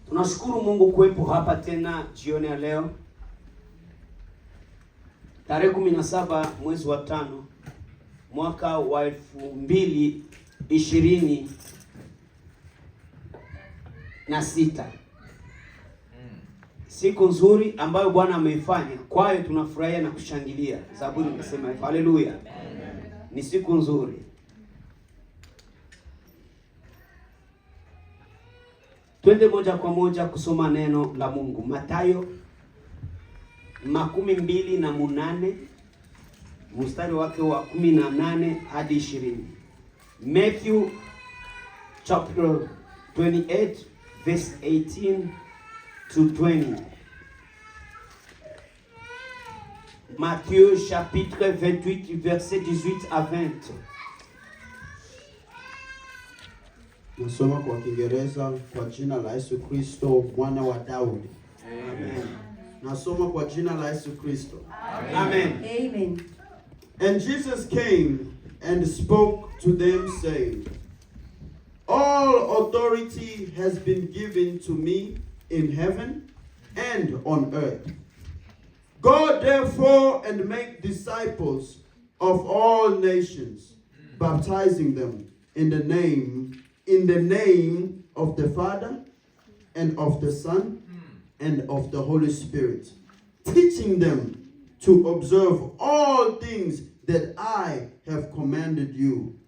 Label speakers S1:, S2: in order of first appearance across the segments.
S1: Tunashukuru Mungu kuwepo hapa tena jioni ya leo. Tarehe 17 mwezi wa 5 mwaka wa 2026. Siku nzuri ambayo Bwana ameifanya. Kwayo tunafurahia na kushangilia. Zaburi inasema haleluya. Ni siku nzuri. Twende moja kwa moja kusoma neno la Mungu. Mathayo 28 mstari wake wa 18 hadi 20. Matthew chapter 28 verse 18 to 20. Matthieu chapitre 28 verset 18 à 20.
S2: Nasoma kwa Kiingereza kwa jina la Yesu Kristo mwana wa Daudi.
S1: Amen.
S2: Nasoma kwa jina la Yesu Kristo.
S1: Amen.
S3: Amen.
S2: And Jesus came and spoke to them, saying, All authority has been given to me in heaven and on earth. Go therefore and make disciples of all nations, baptizing them in the name of the Father and of the Son and of the Holy Spirit, teaching them to observe all things that I have commanded you.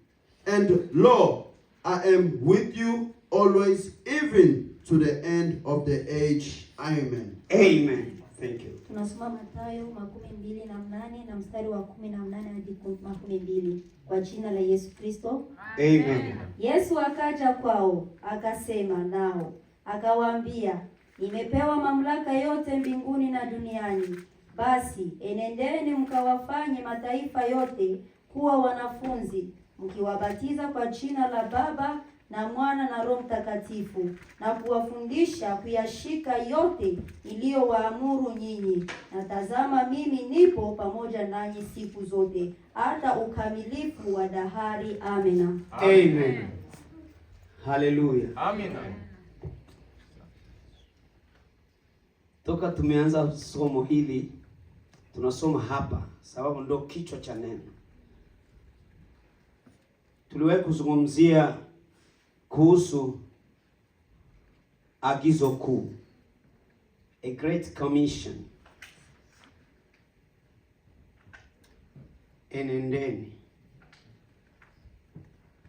S2: And lo, I am with you always, even to the end of the age. Amen.
S1: Amen. Thank you.
S3: Tunasoma Mathayo 28 na mstari wa 18 hadi 22 kwa jina la Yesu Kristo.
S1: Amen.
S3: Yesu akaja kwao, akasema nao, akawaambia, nimepewa mamlaka yote mbinguni na duniani. Basi enendeni mkawafanye mataifa yote kuwa wanafunzi, mkiwabatiza kwa jina la Baba na Mwana na Roho Mtakatifu, na kuwafundisha kuyashika yote niliyowaamuru nyinyi. Na tazama, mimi nipo pamoja nanyi siku zote hata ukamilifu wa dahari. Amina.
S1: Amen. Haleluya.
S4: Amen.
S1: Toka tumeanza somo hili tunasoma hapa sababu ndo kichwa cha neno. Tuliwahi kuzungumzia kuhusu agizo kuu, a great commission. Enendeni.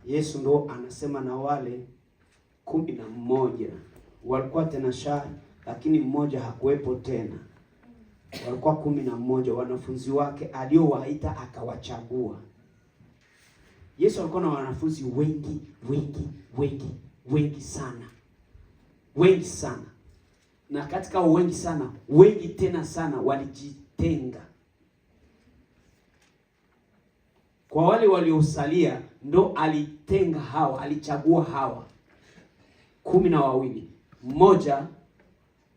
S1: Yesu ndo anasema na wale 11 walikuwa tena sha, lakini mmoja hakuwepo tena. Walikuwa 11 wanafunzi wake aliowaita akawachagua. Yesu alikuwa na wanafunzi wengi sana. Wengi sana. Na katika wengi sana, wengi tena sana walijitenga. Kwa wale waliosalia ndo alitenga hawa, alichagua hawa 12. Mmoja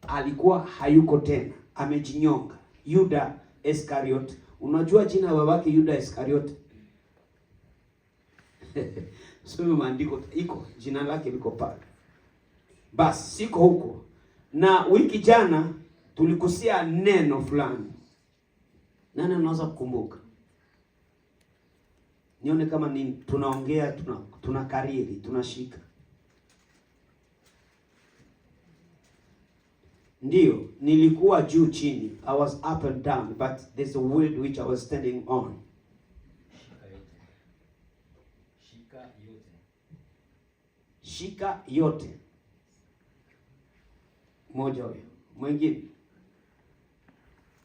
S1: alikuwa hayuko tena, amejinyonga. Yuda Iskariot. Unajua jina la babake Yuda Iskariot? Soma maandiko, iko jina lake liko pale. Basi siko huko. Na wiki jana tulikusia neno fulani. Nani anaweza kukumbuka? Nione kama ni tunaongea, tunakariri, tunashika. Ndio, nilikuwa juu chini. I was up and down, but there's a word which I was standing on. Shika yote. Moja huyo. Mwingine.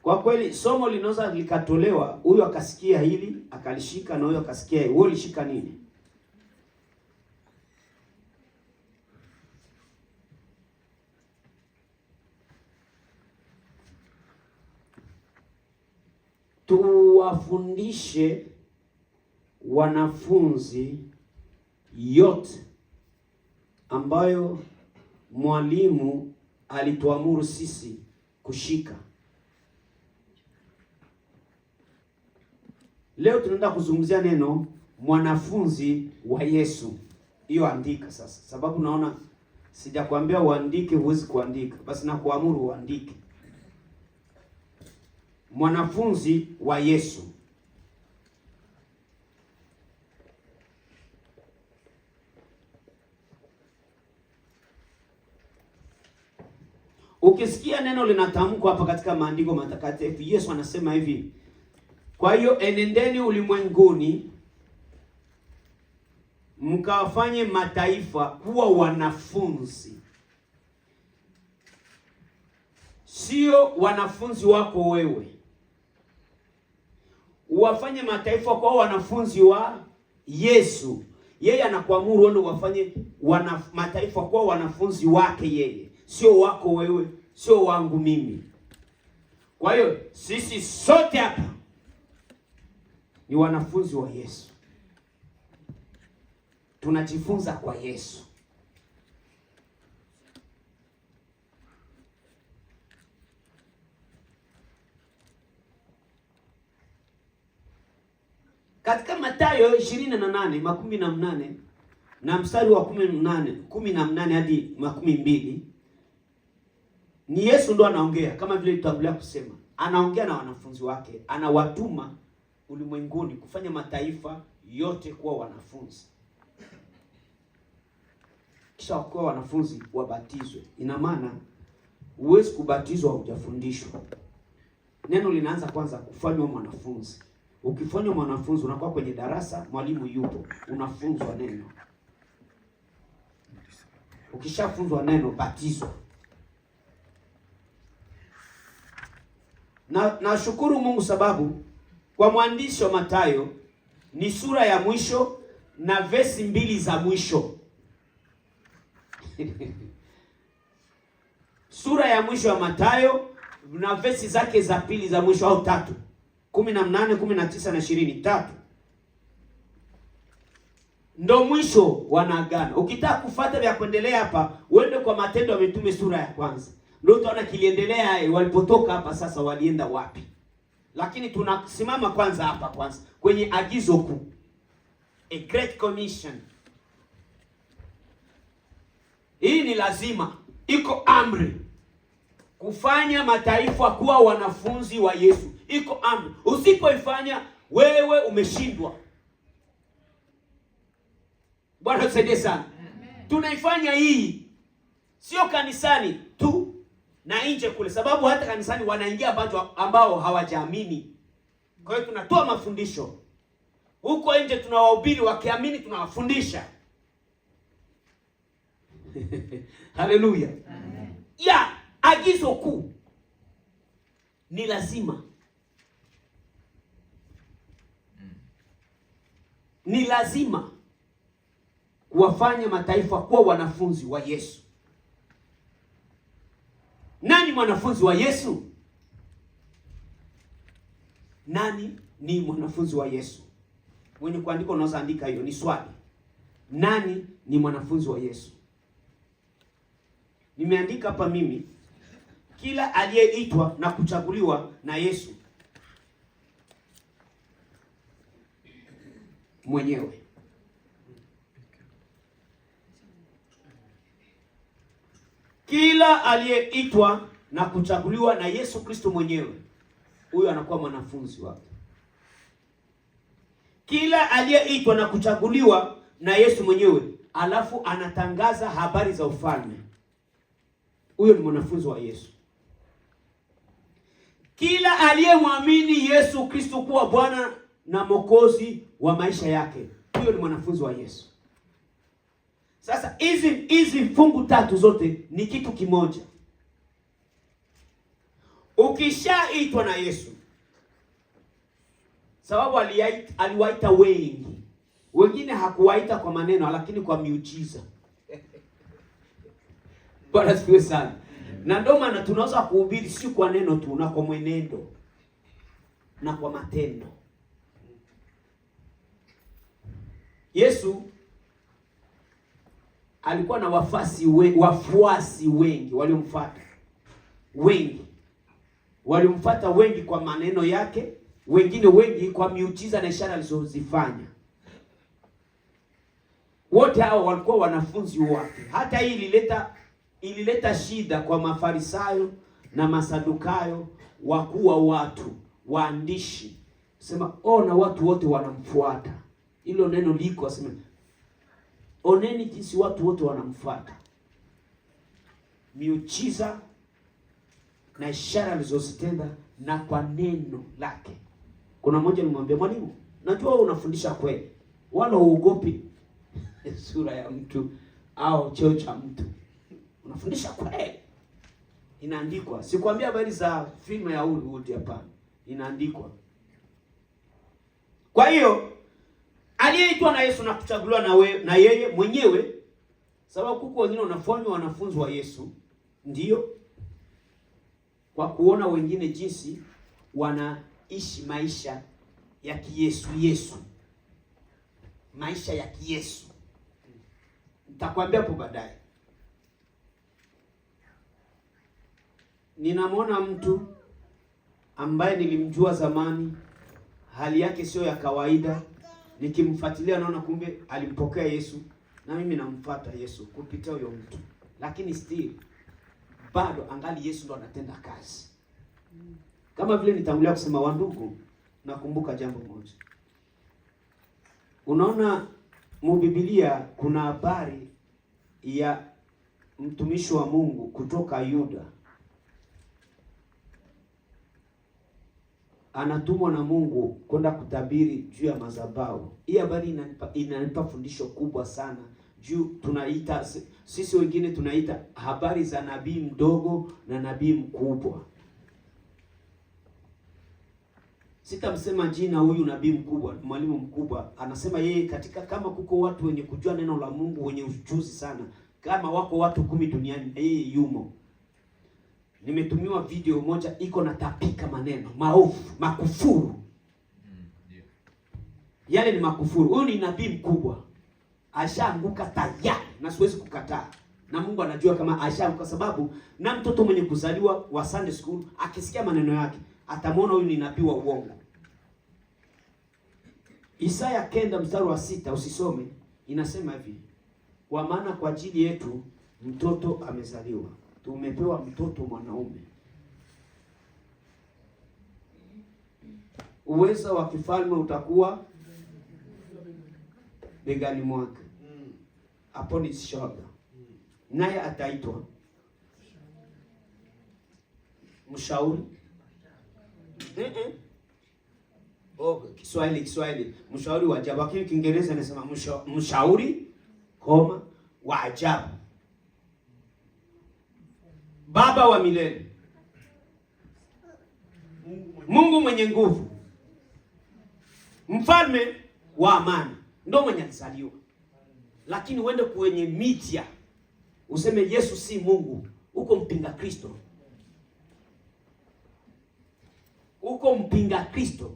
S1: Kwa kweli somo linaweza likatolewa, huyo akasikia hili, akalishika, na huyo akasikia hili. Wewe ulishika nini? Tuwafundishe wanafunzi yote ambayo mwalimu alituamuru sisi kushika. Leo tunaenda kuzungumzia neno mwanafunzi wa Yesu. Hiyo andika sasa, sababu naona Sijakwambia uandike, huwezi kuandika, basi na kuamuru uandike. Mwanafunzi wa Yesu. Ukisikia neno linatamkwa hapa katika maandiko matakatifu, Yesu anasema hivi: kwa hiyo enendeni ulimwenguni mkawafanye mataifa kuwa wanafunzi. Sio wanafunzi wako wewe. Uwafanye mataifa kuwa wanafunzi wa Yesu. Yeye anakuamuru wewe wafanye mataifa kuwa wanafunzi wake yeye. Sio wako wewe, sio wangu mimi. Kwa hiyo sisi sote hapa ni wanafunzi wa Yesu. Tunajifunza kwa Yesu. Katika Mathayo 28:18 na mstari wa 18 hadi 12, ni Yesu ndo anaongea, kama vile tutangulia kusema. Anaongea na wanafunzi wake, anawatuma ulimwenguni kufanya mataifa yote kuwa wanafunzi. Kisha wakuwa wanafunzi wabatizwe. Ina maana huwezi kubatizwa hujafundishwa. Neno linaanza kwanza kufanywa mwanafunzi. Ukifanywa mwanafunzi unakuwa kwenye darasa, mwalimu yupo, unafunzwa neno. Ukishafunzwa neno, batizwa. Na nashukuru Mungu sababu kwa mwandishi wa Mathayo ni sura ya mwisho na vesi 2 za mwisho. Sura ya mwisho ya Mathayo na vesi zake za pili za mwisho au 3. 18, 19 na 20. 3 ndo mwisho wa agano. Ukitaka kufuata vya kuendelea hapa, uende kwa Matendo ya Mitume sura ya kwanza. Ndio utaona kiliendelea walipotoka hapa sasa walienda wapi. Lakini tunasimama kwanza hapa kwenye agizo kuu. A Great Commission. Hii ni lazima, iko amri kufanya mataifa kuwa wanafunzi wa Yesu. Iko amri. Usipoifanya wewe umeshindwa. Bwana tusaidie sana. Tunaifanya hii sio kanisani tu na nje kule, sababu hata kanisani wanaingia ambao hawajaamini. Kwa hiyo tunatoa mafundisho huko nje, tunawahubiri wakiamini, tunawafundisha. Haleluya. Ya agizo kuu ni lazima, ni lazima kuwafanya mataifa kuwa wanafunzi wa Yesu. Nani mwanafunzi wa Yesu? Nani ni mwanafunzi wa Yesu? Mwenye kuandika unaweza andika hiyo, ni swali. Nani ni mwanafunzi wa Yesu? Nimeandika hapa mimi, kila aliyeitwa na kuchaguliwa na Yesu mwenyewe. Kila aliyeitwa na kuchaguliwa na Yesu Kristo mwenyewe, huyo anakuwa mwanafunzi wake. Kila aliyeitwa na kuchaguliwa na Yesu mwenyewe, alafu anatangaza habari za ufalme, huyo ni mwanafunzi wa Yesu. Kila aliyemwamini Yesu Kristo kuwa Bwana na Mwokozi wa maisha yake, huyo ni mwanafunzi wa Yesu. Sasa hizi fungu 3 zote ni kitu kimoja. Ukishaitwa na Yesu, sababu aliwaita wengi. Wengine hakuwaita kwa maneno, lakini kwa miujiza. Bwana sifiwe sana. Na ndio maana tunaweza kuhubiri si kwa neno tu, na kwa mwenendo na kwa matendo. Yesu alikuwa na wafuasi wengi waliomfuata. Wengi walimfuata, wengi kwa maneno yake, wengine wengi kwa miujiza na ishara alizozifanya. Wote hao walikuwa wanafunzi wake. Hata hii ilileta shida kwa Mafarisayo na Masadukayo, wakuu wa watu, waandishi. Sema na watu wote wanamfuata. Hilo neno liko, asema oneni jinsi watu wote wanamfuata. Miujiza na ishara alizozitenda na kwa neno lake. Kuna mmoja nimwambia, mwalimu, najua unafundisha kweli, wala huogopi sura ya mtu au cheo cha mtu. Unafundisha kweli. Inaandikwa. Sikwambia habari za filmu ya Hollywood, hapana. Inaandikwa. Kwa hiyo aliyeitwa na Yesu na kuchaguliwa na yeye mwenyewe, sababu kuko wengine wanafanywa wanafunzi wa Yesu, ndio kwa kuona wengine jinsi wanaishi maisha ya Yesu. Maisha ya Yesu. Nitakwambia hapo baadaye. Ninamwona mtu ambaye nilimjua zamani, hali yake sio ya kawaida. Nikimfuatilia naona kumbe alimpokea Yesu, na mimi namfuata Yesu kupitia huyo mtu. Lakini still bado angali Yesu ndo anatenda kazi. Kama vile nitangulia kusema, wandugu, nakumbuka jambo moja. Unaona Biblia kuna habari ya mtumishi wa Mungu kutoka Yuda. Anatumwa na Mungu kwenda kutabiri juu ya madhabahu. Hii habari inanipa fundisho kubwa sana. Juu tunaita sisi wengine tunaita habari za nabii mdogo na nabii mkubwa. Sitamsema jina huyu nabii mkubwa, mwalimu mkubwa. Anasema yeye katika, kama kuko watu wenye kujua neno la Mungu wenye ujuzi sana, kama wako watu 10 duniani, yeye yumo. Nimetumiwa video moja iko na tapika maneno maovu, makufuru. Yale ni makufuru. Huyu ni nabii mkubwa. Ashaanguka tayari na siwezi kukataa. Na Mungu anajua kama ashaanguka, sababu na mtoto mwenye kuzaliwa wa Sunday school akisikia maneno yake atamwona huyu ni nabii wa uongo. Isaya 9:6 usisome, inasema hivi: kwa maana kwa ajili yetu mtoto amezaliwa, tumepewa mtoto mwanaume, uwezo wa kifalme utakuwa begani mwake, upon his shoulder, naye ataitwa Mshauri. Kiswahili mshauri wa ajabu, lakini Kiingereza inasema mshauri wa ajabu, baba wa milele, Mungu mwenye nguvu, mfalme wa amani. Ndio mwenye alizaliwa. Lakini uende kwenye media useme Yesu si Mungu, uko mpinga Kristo. Uko mpinga Kristo.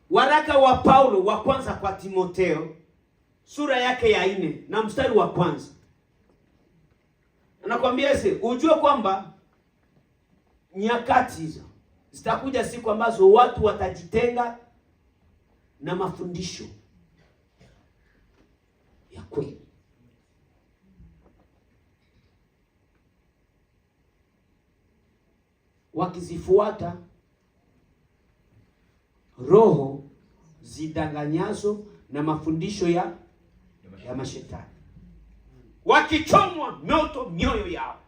S1: Waraka wa Paulo wa kwanza kwa Timotheo sura yake ya 4 na mstari wa kwanza. Anakuambia ujue kwamba nyakati hizo zitakuja siku ambazo watu watajitenga na mafundisho ya kweli. Wakizifuata roho zidanganyazo na mafundisho ya mashetani, wakichomwa moto mioyo yao.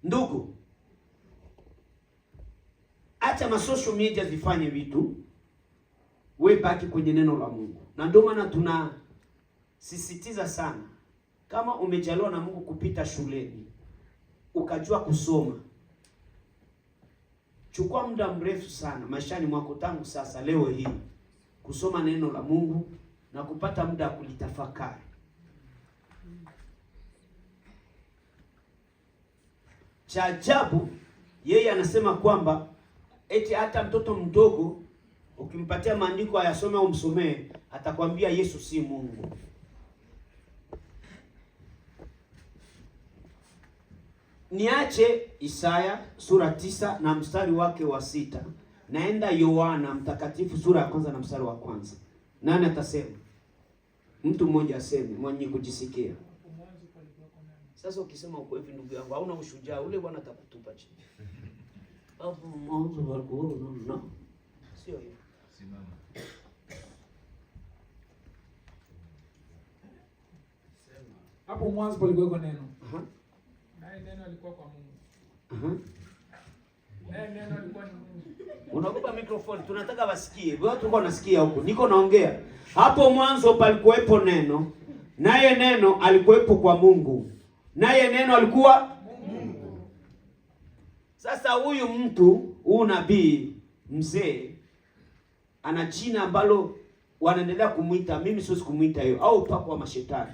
S1: Ndugu, acha social media zifanye vitu, wewe baki kwenye neno la Mungu. Na ndio maana tunasisitiza sana, kama umejaliwa na Mungu kupita shuleni ukajua kusoma, chukua muda mrefu sana maishani mwako tangu sasa leo hii kusoma neno la Mungu na kupata muda wa kulitafakari. Cha ajabu, yeye anasema kwamba eti hata mtoto mdogo ukimpatia maandiko ayasome au msomee, atakwambia Yesu si Mungu. Niache Isaya sura 9 na mstari wake wa 6. Naenda Yohana Mtakatifu sura ya 1 na mstari wa 1. Nani atasema? Mtu mmoja aseme, mwenye kujisikia. Sasa ukisema uko hivi ndugu yangu, hauna ushujaa, ule Bwana atakutupa chini. Hapo mwanzo walikuwa no. Sio hiyo. Simama.
S4: Hapo mwanzo palikuwa neno. Naye neno alikuwa kwa Mungu. Naye neno alikuwa ni Mungu.
S1: Unakupa microphone, tunataka wasikie. Watu wako nasikia huko. Niko naongea. Hapo mwanzo palikuwepo neno. Naye neno alikuwepo kwa Mungu. Naye neno alikuwa Mungu. Sasa huyu mtu, huyu nabii mzee ana jina ambalo wanaendelea kumuita, mimi siwezi kumuita hiyo, au upako wa mashetani.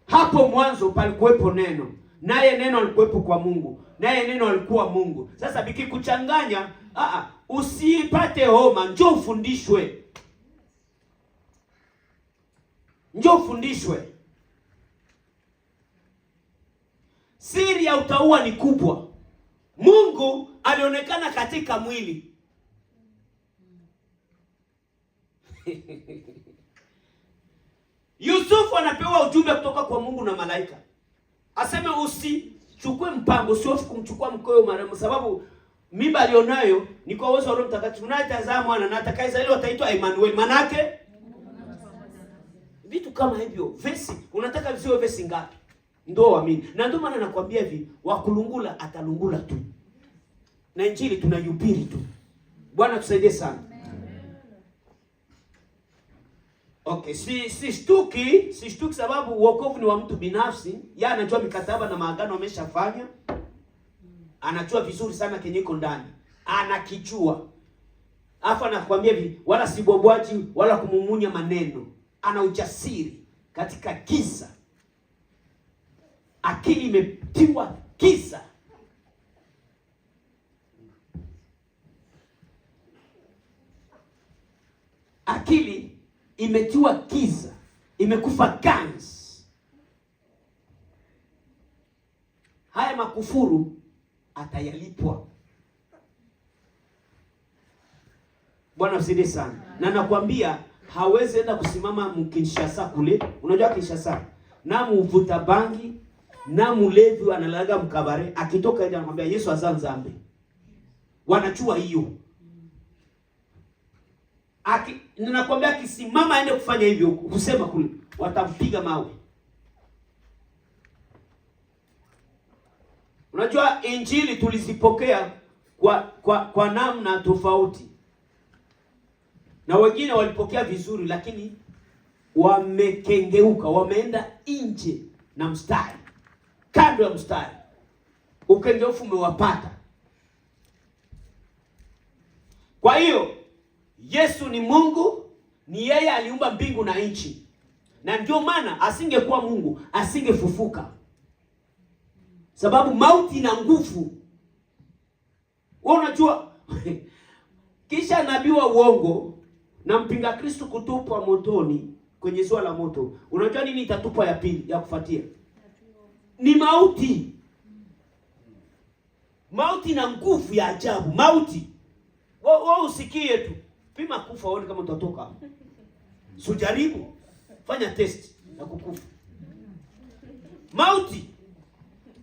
S1: Hapo mwanzo palikuwepo neno. Naye neno alikuwepo kwa Mungu. Naye neno alikuwa Mungu. Sasa bikikuchanganya, usipate homa, njoo ufundishwe. Njoo ufundishwe. Siri ya utaua ni kubwa. Mungu alionekana katika mwili. Yusufu anapewa ujumbe kutoka kwa Mungu na malaika. Aseme usichukue mpango, usihofu kumchukua mkeo marehemu, sababu mimba alionayo ni kwa uwezo wa Roho Mtakatifu. Naye atazaa mwana na atakayezaliwa ataitwa Emmanuel. Manake vitu kama hivyo. Vesi, unataka visiwe vesi ngapi? Ndio amini. Na ndio maana nakwambia hivi, wakulungula atalungula tu. Na injili tunayubiri tu. Bwana tusaidie sana. Okay, si shtuki sababu wokovu ni wa mtu binafsi. Yeye anajua mikataba na maagano ameshafanya. Anajua vizuri sana kenyeko ndani. Anakijua. Afa anakuambia hivi, wala si bwabwaji wala kumumunya maneno. Ana ujasiri katika giza. Akili imetiwa giza. Akili imetiwa giza, imekufa ganzi. Haya makufuru atayalipwa. Bwana usaidie sana. Na nakwambia hawezi enda kusimama mkinshasa kule. Unajua Kinshasa? Na muvuta bangi, na mulevi analaga mkabare, akitoka nje anakuambia Yesu azanzambe. Wanachua hiyo. Ninakwambia akisimama aende kufanya hivyo, kusema kule, watampiga mawe. Unajua injili tulizipokea kwa namna tofauti. Na wengine walipokea vizuri, lakini wamekengeuka, wameenda nje na mstari. Kando ya mstari. Ukengeufu umewapata. Kwa hiyo Yesu ni Mungu, ni yeye aliumba mbingu na nchi. Na ndio maana asingekuwa Mungu, asingefufuka. Sababu mauti ina nguvu. Wewe unajua kisha nabii wa uongo na mpinga Kristo kutupwa motoni kwenye ziwa la moto. Unajua nini itatupwa ya pili ya kufuatia? Ni mauti. Mauti na nguvu ya ajabu. Mauti. Wewe usikie tu. Pima kufa uone kama utatoka. Sujaribu. Fanya test ya kukufa. Mauti.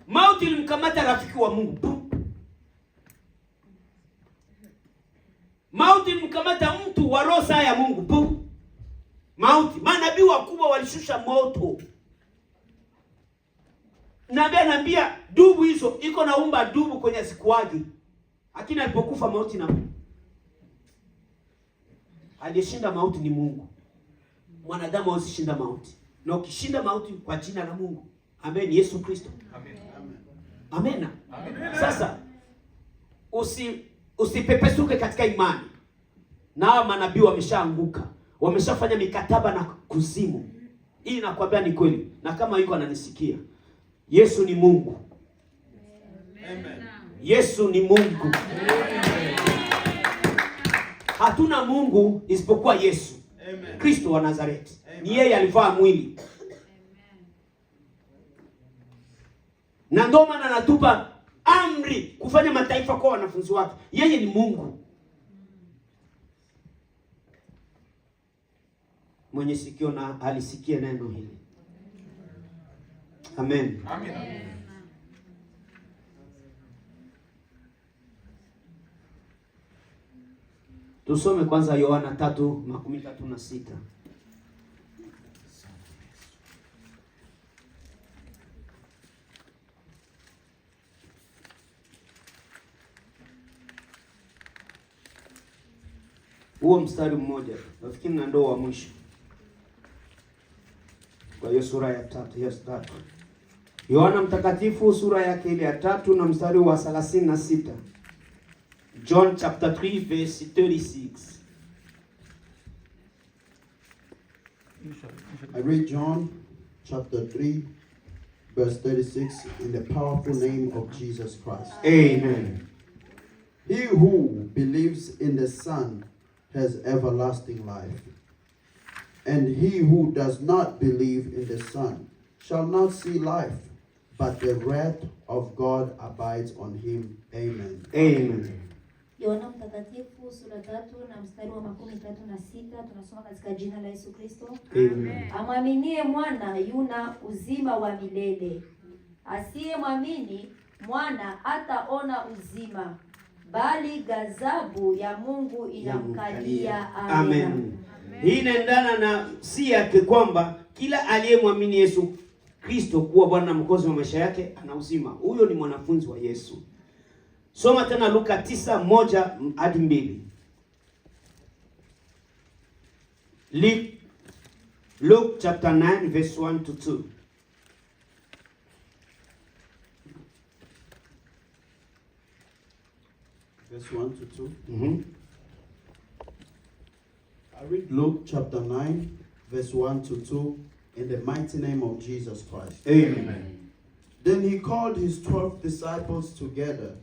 S1: Mauti ilimkamata rafiki wa Mungu. Mauti ilimkamata mtu wa roho ya Mungu. Mauti. Manabii wakubwa walishusha moto. Nabii anambia dubu hizo iko naumba dubu kwenye sikuaji. Lakini alipokufa mauti na aliyeshinda mauti ni Mungu. Mwanadamu hawezi shinda mauti. Na ukishinda mauti kwa jina la Mungu, ambaye ni Yesu Kristo. Amen. Amen. Amen. Sasa usipepesuke katika imani. Na manabii wameshaanguka. Wameshafanya mikataba na kuzimu. Hii nakwambia ni kweli. Na kama yuko ananisikia, Yesu ni Mungu. Amen. Yesu ni Mungu. Amen. Hatuna Mungu isipokuwa Yesu. Amen. Kristo wa Nazareti. Amen. Ni yeye alivaa mwili. Amen. Na ndio maana anatupa amri kufanya mataifa kwa wanafunzi wake. Yeye ni Mungu. Mwenye sikio na alisikie neno hili. Amen.
S4: Amen.
S1: Tusome kwanza Yohana 3:36. Huo mstari mmoja, nafikiri na ndio wa mwisho. Kwa hiyo sura ya 3, yes 3. Yohana mtakatifu sura yake ile ya 3 na mstari wa 36. John chapter 3 verse 36.
S2: I read John chapter 3 verse 36 in the powerful name of Jesus Christ.
S1: Amen.
S2: He who believes in the Son has everlasting life. And he who does not believe in the Son shall not see life, but the wrath of God abides on him. Amen.
S1: Amen.
S3: Yohana mtakatifu sura 3 na mstari wa 36 tunasoma katika jina la Yesu Kristo.
S1: Amen.
S3: Amwaminie mwana yuna uzima wa milele. Asiyemwamini mwana hataona uzima, bali ghadhabu ya Mungu inamkalia. Amen.
S1: Hii inaendana na si yake kwamba kila aliyemwamini Yesu Kristo kuwa Bwana na Mwokozi wa maisha yake ana uzima. Huyo ni mwanafunzi wa Yesu. Soma tena Luka 9:1-2. Luke chapter 9 verse 1-2.
S2: Verse 1-2.
S1: Mhm.
S2: I read Luke chapter 9 verse 1-2 in the mighty name of Jesus Christ.
S1: Amen.
S2: Then he called his 12 disciples together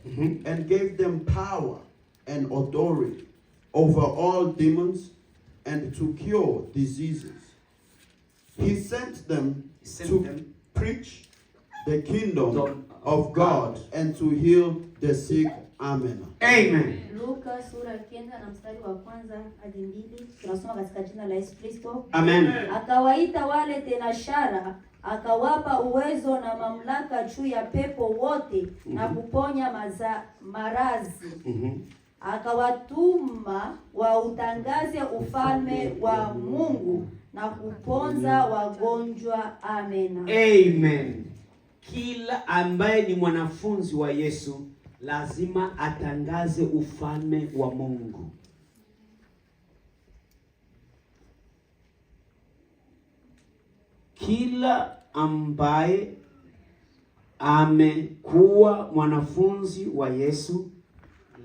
S2: and gave them power and authority over all demons and to cure diseases. He sent them to preach the kingdom of God and to heal the sick. Amen.
S1: Amen.
S3: Luka sura ya 9 na mstari wa 1-2 tunasoma katika jina la Yesu Kristo.
S1: Amen.
S3: Akawaita wale tenashara, akawapa uwezo na mamlaka juu ya pepo wote na kuponya maradhi. Akawatuma wautangaze ufalme wa Mungu na kuponza wagonjwa. Amen.
S1: Amen. Kila ambaye ni mwanafunzi wa Yesu lazima atangaze ufalme wa Mungu. Kila ambaye amekuwa mwanafunzi wa Yesu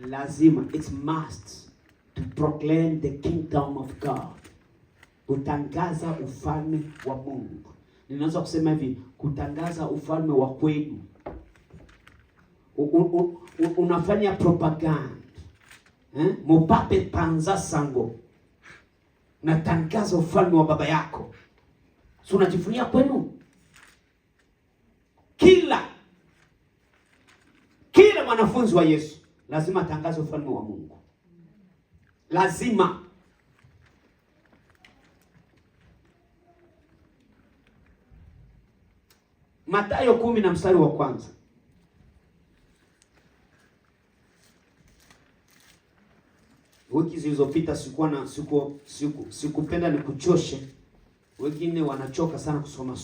S1: lazima, it's must to proclaim the kingdom of God. Kutangaza ufalme wa Mungu. Ninaweza kusema hivi, kutangaza ufalme wa kwenu. Unafanya propaganda. Mupape panza sango. Unatangaza ufalme wa baba yako. So unajifunia kwenu. Kila mwanafunzi wa Yesu lazima atangaze ufalme wa Mungu. Lazima. Mathayo 10 na mstari wa 1. Wiki zilizopita sikupenda nikuchoshe. Wengine wanachoka sana kusoma.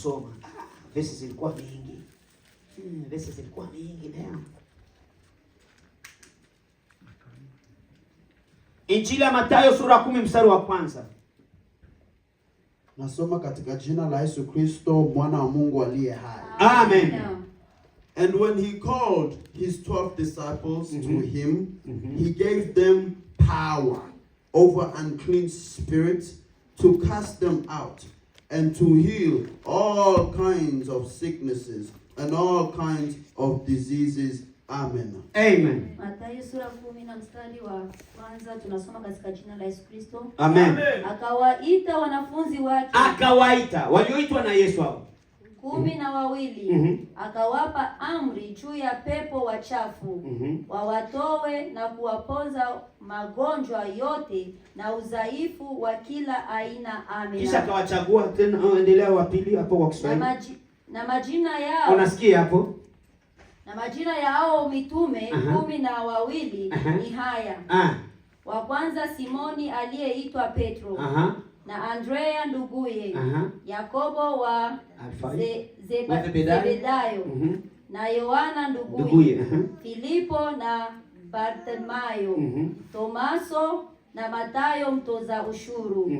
S1: Verses zilikuwa mingi. Verses zilikuwa mingi leo. Injili ya Mathayo sura 10 mstari wa 1.
S2: Nasoma katika jina la Yesu Kristo mwana wa Mungu aliye hai.
S1: Amen.
S2: And when he called his 12 disciples to him, he gave them power over unclean spirits to cast them out and to heal all kinds of sicknesses and all kinds of diseases. Amen.
S1: Amen.
S3: Mathayo sura 10 na mstari wa 1 tunasoma katika jina la Yesu Kristo.
S1: Amen.
S3: Akawaita wanafunzi wake.
S1: Akawaita. Walioitwa na Yesu hao.
S3: 12 akawapa amri juu ya pepo wachafu wawatowe na kuwapoza magonjwa yote na udhaifu wa kila aina. Amen.
S1: Kisha akawachagua tena, endelea wa pili hapo kwa Kiswahili.
S3: Na majina yao,
S1: unasikia hapo?
S3: Na majina ya hao mitume 12 ni haya. Wa kwanza Simoni aliyeitwa Petro, na Andrea nduguye, Yakobo wa Zebedayo, na Yohana nduguye, Filipo na Bartholomayo, Tomaso na Matayo mtoza ushuru,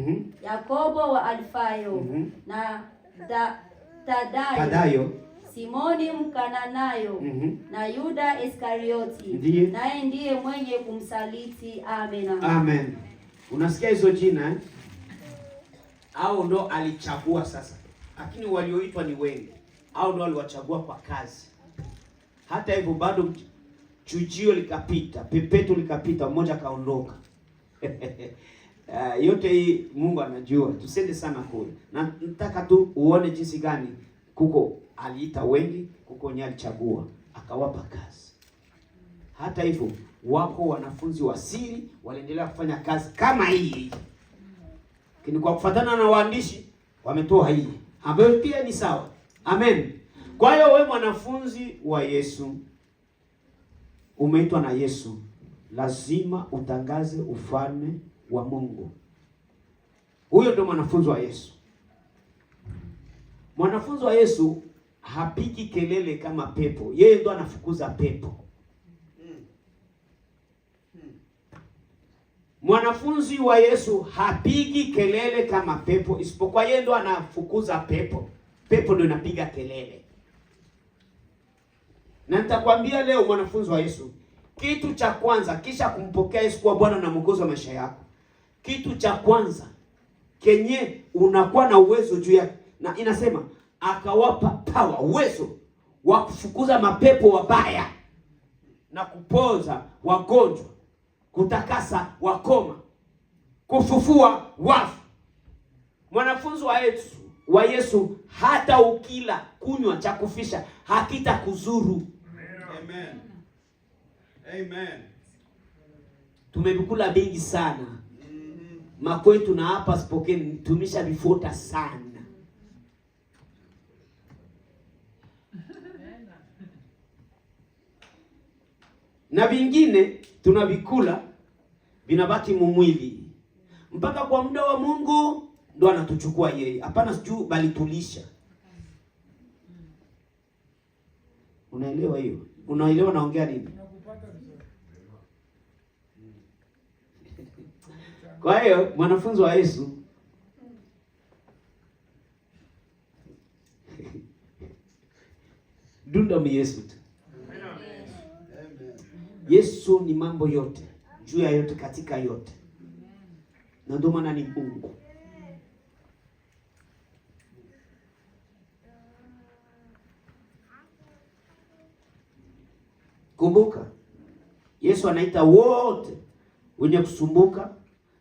S3: Yakobo wa Alfayo, na Tadayo, Simoni Mkananayo, na Yuda Iskarioti, naye ndiye mwenye kumsaliti. Amen.
S1: Amen. Unasikia hizo jina eh? Hao ndo alichagua sasa. Lakini walioitwa ni wengi. Hao ndo aliwachagua kwa kazi. Hata hivyo bado chujio likapita, pepeto likapita, mmoja kaondoka. Yote hii Mungu anajua. Tusende sana kule. Na nataka tu uone jinsi gani kuko aliita wengi, kuko nye alichagua, akawapa kazi. Hata hivyo wako wanafunzi wa siri waliendelea kufanya kazi kama hii. Lakini kwa kufuatana na waandishi wametoa hii ambayo pia ni sawa. Amen. Kwa hiyo wewe mwanafunzi wa Yesu, umeitwa na Yesu, lazima utangaze ufalme wa Mungu. Huyo ndio mwanafunzi wa Yesu. Mwanafunzi wa Yesu hapigi kelele kama pepo. Yeye ndo anafukuza pepo. Mwanafunzi wa Yesu hapigi kelele kama pepo, isipokuwa yeye ndo anafukuza pepo. Pepo ndo inapiga kelele. Na nitakwambia leo mwanafunzi wa Yesu, kitu cha kwanza kisha kumpokea Yesu kuwa Bwana na Mwokozi wa maisha yako, kitu cha kwanza kenye unakuwa na uwezo juu ya, na inasema akawapa power, uwezo wa kufukuza mapepo wabaya na kupoza wagonjwa, kutakasa wakoma, kufufua wafu. Mwanafunzi wa Yesu hata ukila kunywa cha kufisha hakita kuzuru.
S2: Amen. Amen.
S1: Tumekula bengi sana. Makwetu na hapa Spokane tumisha vifuta sana. Na vingine tunavikula vinabaki mumwili. Mpaka kwa muda wa Mungu ndo anatuchukua yeye. Hapana sijui bali tulisha. Unaelewa hiyo? Unaelewa naongea nini? Kwa hiyo mwanafunzi wa Yesu dunda mi Yesu tu. Yesu ni mambo yote, juu ya yote, katika yote. Na ndio maana ni Mungu. Kumbuka, Yesu anaita wote wenye kusumbuka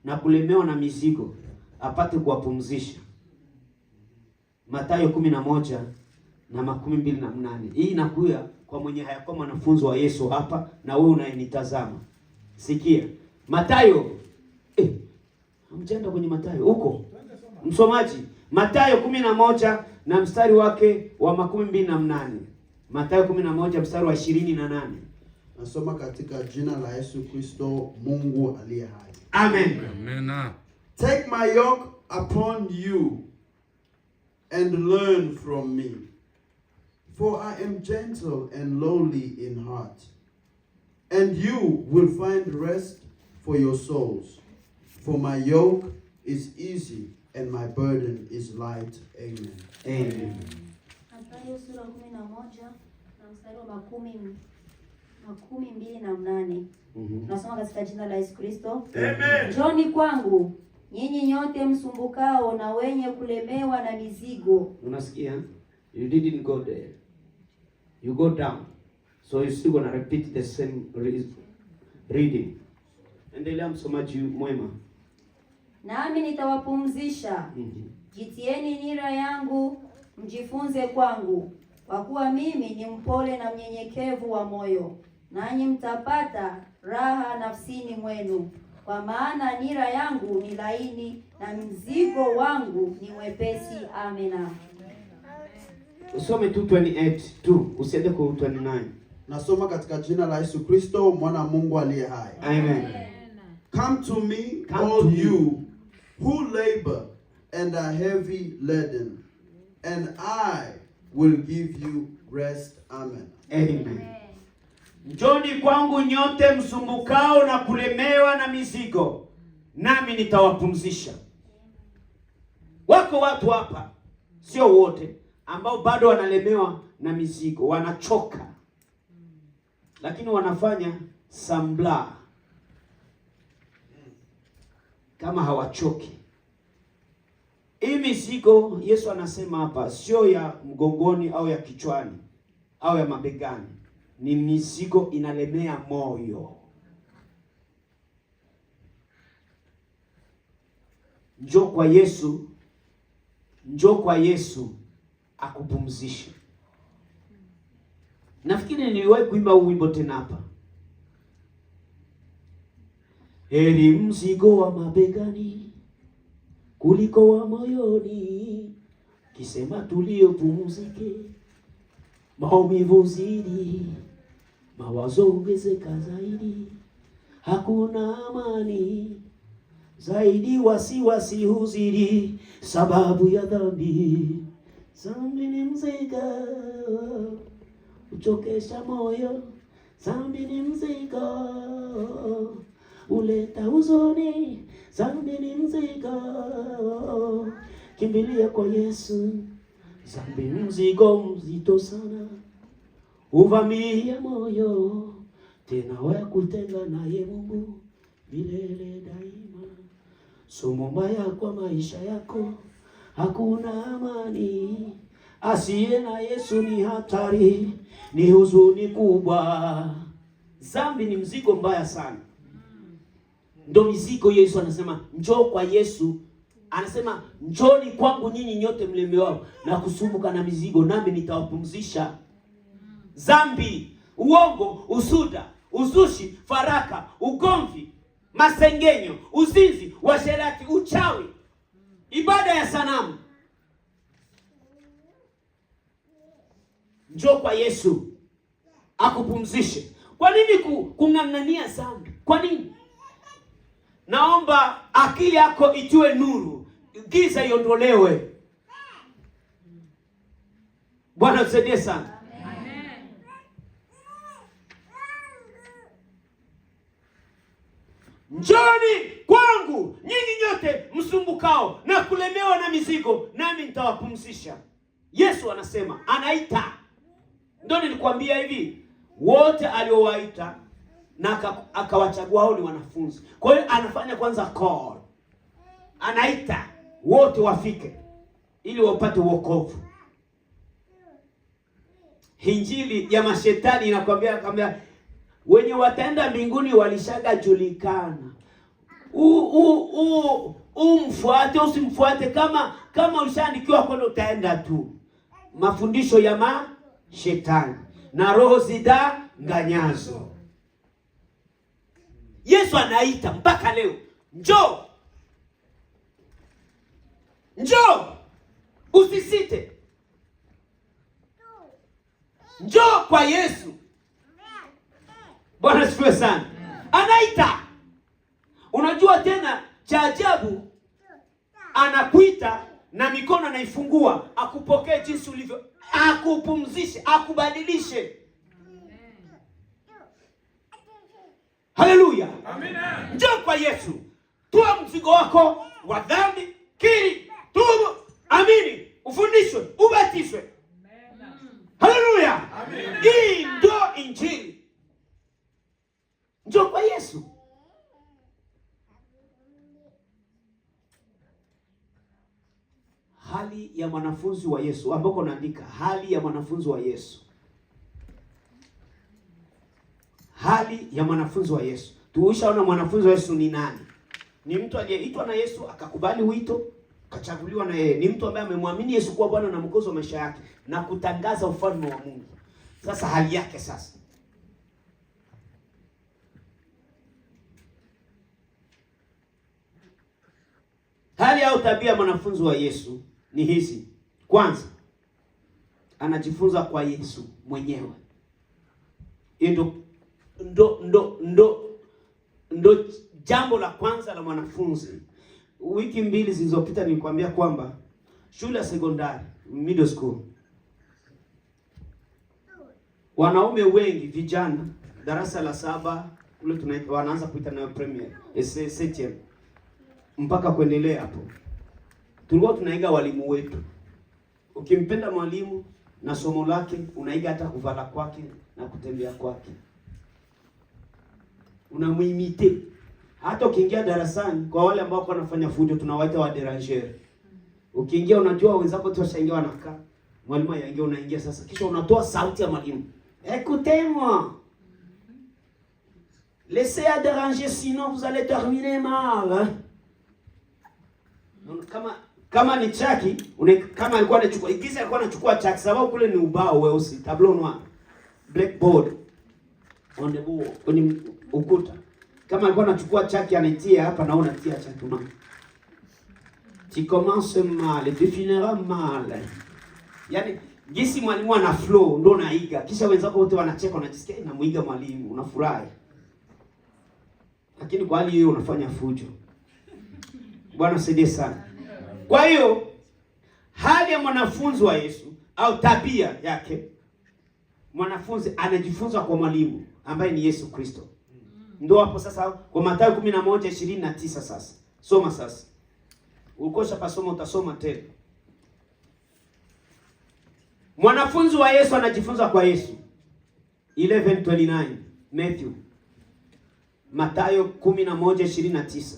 S1: na kulemewa na mizigo apate kuwapumzisha. Mathayo 11:28. Hii inakuya kwa mwenye hayakuwa mwanafunzi wa Yesu hapa na wewe unayenitazama. Sikia. Mathayo hamjenda kwenye Mathayo huko. Msomaji, Mathayo 11 na mstari wake wa 28. Mathayo 11 mstari wa 28.
S2: Nasoma katika jina la Yesu Kristo, Mungu aliye hai.
S1: Amen.
S5: Amen.
S2: Take my yoke upon you and learn from me, for I am gentle and lowly in heart, and you will find rest for your souls. For my yoke is easy and my burden is light. Amen.
S1: Amen.
S3: Mathayo sura 11 na mstari wa 28. Nasoma katika jina la Yesu Kristo.
S2: Amen.
S3: Njoni kwangu nyinyi nyote msumbukao na wenye kulemewa na mizigo.
S1: Unasikia? You didn't go there. You go down. So you still gonna repeat the same reading. Endelea msomaji mwema.
S3: Nami nitawapumzisha. Jitieni nira yangu mjifunze kwangu, kwa kuwa mimi ni mpole na mnyenyekevu wa moyo, nanyi mtapata raha nafsini mwenu. Kwa maana nira yangu ni laini na mzigo wangu ni mwepesi. Amina.
S1: Usome tu 28 tu, usiende kwa 29.
S2: Nasoma katika jina la Yesu Kristo, mwana wa Mungu aliye hai.
S1: Amen.
S2: Come to me,
S1: Come
S2: all
S1: to me.
S2: you who labor and are heavy laden, and I will give you rest. Amen.
S1: Amen. Njoni kwangu nyote msumbukao na kulemewa na mizigo, nami nitawapumzisha. Wako watu hapa, sio wote, ambao bado wanalemewa na mizigo, wanachoka, lakini wanafanya sambla kama hawachoki. Hii mizigo Yesu anasema hapa sio ya mgongoni au ya kichwani au ya mabegani. Ni mizigo inalemea moyo. Njoo kwa Yesu, njoo kwa Yesu akupumzishe. Nafikiri niliwahi kuimba huu wimbo tena hapa. Heri mzigo wa mabegani kuliko wa moyoni, kisema tulio pumzike, maumivu zidi, mawazo ongezeka zaidi, hakuna amani zaidi, wasiwasi huzidi, sababu ya dhambi. Dhambi ni mzigo uchokesha moyo, dhambi ni mzigo uleta huzuni, dhambi ni mzigo, kimbilia kwa Yesu. Dhambi ni mzigo mzito sana, uvamia moyo, tena wakutenga naye Mungu milele daima. Somo mbaya kwa maisha yako, hakuna amani, asiye na Yesu ni hatari, ni huzuni kubwa. Dhambi ni mzigo mbaya sana. Ndio mizigo Yesu anasema njoo kwa Yesu. Anasema njoni kwangu nyinyi nyote mlemewao na kusumbuka na mizigo, nami nitawapumzisha. Dhambi, uongo, usuda, uzushi, faraka, ugomvi, masengenyo, uzinzi, uasherati, uchawi, ibada ya sanamu. Njoo kwa Yesu akupumzishe. Kwa nini kung'ang'ania dhambi? Kwa nini? Naomba akili yako itiwe nuru, giza iondolewe. Bwana tusaidie sana. Amen. Njoni kwangu nyinyi nyote msumbukao na kulemewa na mizigo, nami nitawapumzisha. Yesu anasema, anaita. Ndio nilikwambia hivi, wote aliowaita na akawachagua hao ni wanafunzi. Kwa hiyo anafanya kwanza call. Anaita wote wafike ili wapate wokovu. Injili ya mashetani inakwambia wenye wataenda mbinguni walishaga julikana. Mfuate usimfuate, kama ushaandikiwa kwenda utaenda tu. Mafundisho ya mashetani na roho zidanganyazo. Yesu anaita mpaka leo, njoo. Njoo, usisite. Njoo kwa Yesu. Bwana sifiwe sana. Anaita. Unajua tena cha ajabu, anakuita na mikono anaifungua, akupokee jinsi ulivyo, akupumzishe, akubadilishe. Haleluya. Amina. Njoo kwa Yesu. Toa mzigo wako wa dhambi, kiri, tubu, amini, ufundishwe, ubatishwe. Haleluya. Amina. Hii ndio injili. Njoo kwa Yesu. Hali ya mwanafunzi wa Yesu, ambako naandika hali ya mwanafunzi wa Yesu. Hali ya mwanafunzi wa Yesu. Tuishaona mwanafunzi wa Yesu ni nani? Ni mtu aliyeitwa na Yesu akakubali wito, kachaguliwa na yeye. Ni mtu ambaye amemwamini Yesu kuwa Bwana na Mwokozi wa maisha yake na kutangaza ufalme wa Mungu. Sasa hali yake sasa, hali au tabia ya mwanafunzi wa Yesu ni hizi. Kwanza, anajifunza kwa Yesu mwenyewe. Hiyo ndo jambo la kwanza la mwanafunzi. Wiki mbili zilizopita nilikwambia kwamba shule ya sekondari, middle school, wanaume wengi, vijana darasa la 7 kule wanaanza kuita nayo premier SSM mpaka kuendelea hapo, tulikuwa tunaiga walimu wetu. Ukimpenda mwalimu na somo lake, unaiga hata kuvala kwake na kutembea kwake, unamuimite. Hata ukiingia darasani, kwa wale ambao wanafanya fujo tunawaita wa deranger. Ukiingia unajua wenzako tu washaingia wanakaa, mwalimu aingia, unaingia sasa, kisha unatoa sauti ya mwalimu, écoutez-moi, laissez à déranger sinon vous allez terminer mal. Kama ni chaki, kama alikuwa anachukua, ikisa alikuwa anachukua chaki, sababu kule ni ubao weusi, tableau noir, blackboard on the wall, kwenye ukuta. Kama alikuwa anachukua chaki anaitia hapa, na unatia chaki mama. Tu commences mal, tu finiras mal. Yaani jinsi mwalimu ana flow ndio unaiga. Kisha wenzako wote wanacheka, unajisikia na muiga mwalimu, unafurahi. Lakini kwa hali hiyo unafanya fujo. Bwana saidie sana. Kwa hiyo hali ya mwanafunzi wa Yesu au tabia yake, mwanafunzi anajifunza kwa mwalimu ambaye ni Yesu Kristo. Ndio hapo sasa kwa Mathayo 11:29 sasa. Soma sasa. Ukosha pasoma utasoma tena. Mwanafunzi wa Yesu anajifunza kwa Yesu. 11:29 Matthew. Mathayo 11:29.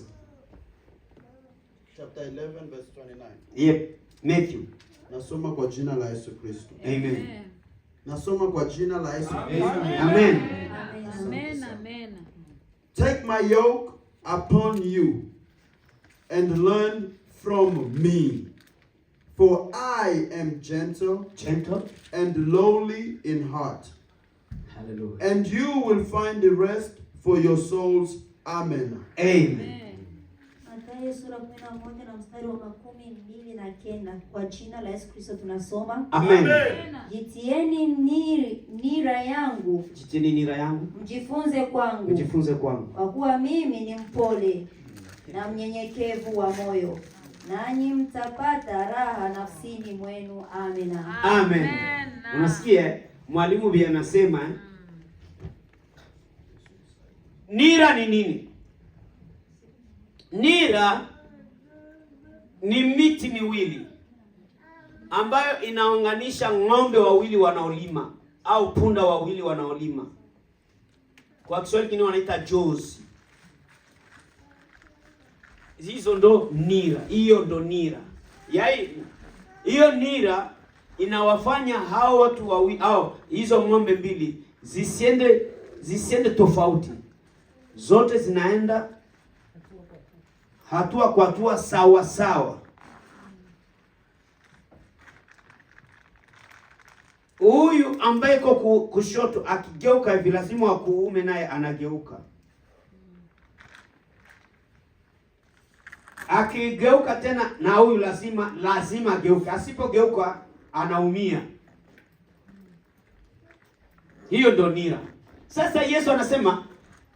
S2: Chapter 11 verse 29.
S1: Yep, Matthew.
S2: Nasoma kwa jina la Yesu Kristo.
S1: Amen.
S2: Nasoma kwa jina la Yesu Kristo.
S1: Amen.
S5: Amen. Amen.
S2: Take my yoke upon you and learn from me, for I am gentle and lowly in heart.
S1: Hallelujah.
S2: And you will find the rest for your souls. Amen.
S1: Amen.
S3: Mathayo sura 11 na mstari wa 29. Kwa jina la Yesu Kristo tunasoma.
S1: Amen.
S3: Jitieni nira yangu.
S1: Jitieni nira yangu.
S3: Mjifunze kwangu.
S1: Mjifunze kwangu.
S3: Kwa kuwa mimi ni mpole na mnyenyekevu wa moyo, nanyi mtapata raha nafsini mwenu. Amen.
S1: Amen. Unasikia mwalimu bi anasema nira ni nini? Nira ni miti miwili ambayo inaunganisha ng'ombe wawili wanaolima au punda wawili wanaolima. Kwa Kiswahili kingine wanaita jozi. Hizo ndo nira. Hiyo ndo nira. Yaani hiyo nira inawafanya hao watu wawili au hizo ng'ombe mbili zisiende tofauti. Zote zinaenda hatua kwa hatua sawa sawa. Huyu ambaye iko kushoto akigeuka hivi lazima wa kuume naye anageuka. Akigeuka tena na huyu lazima ageuke. Asipogeuka anaumia. Hiyo ndo nira. Sasa Yesu anasema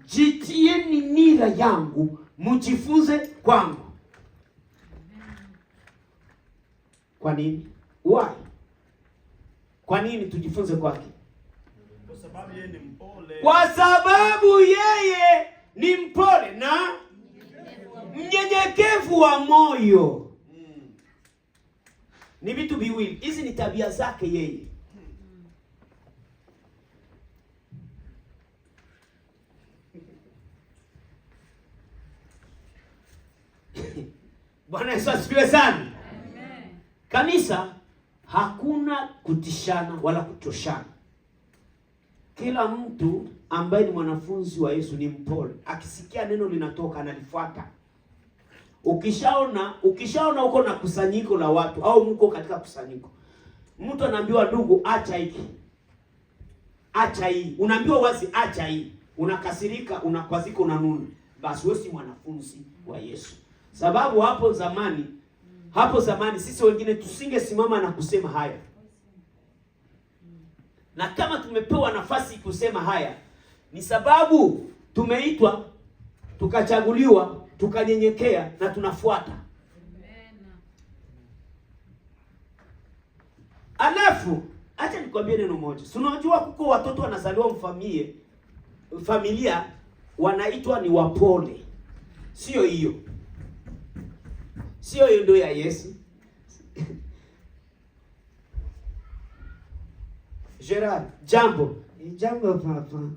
S1: jitieni nira yangu, mjifunze kwangu. Kwa nini? Why? Kwa nini tujifunze kwake?
S2: Kwa sababu yeye ni mpole.
S1: Kwa sababu yeye ni mpole na mnyenyekevu wa moyo. Ni vitu viwili. Hizi ni tabia zake yeye. Bwana Yesu asifiwe sana. Amen. Kanisa hakuna kutishana wala kuchoshana. Kila mtu ambaye ni mwanafunzi wa Yesu ni mpole. Akisikia neno linatoka analifuata. Ukishaona uko na kusanyiko la watu au mko katika kusanyiko, mtu anaambiwa ndugu, acha hiki, acha hii, unaambiwa wazi acha hii, unakasirika, unakwazika, unanuna, basi wewe si mwanafunzi wa Yesu. Sababu hapo zamani sisi wengine tusingesimama na kusema haya, na kama tumepewa nafasi kusema haya ni sababu tumeitwa, tukachaguliwa, tukanyenyekea na tunafuata. Alafu acha nikwambie neno moja. Si unajua kuko watoto wanazaliwa familia wanaitwa ni wapole. Sio hiyo. Sio hiyo ndio ya Yesu. Gerard, jambo papa.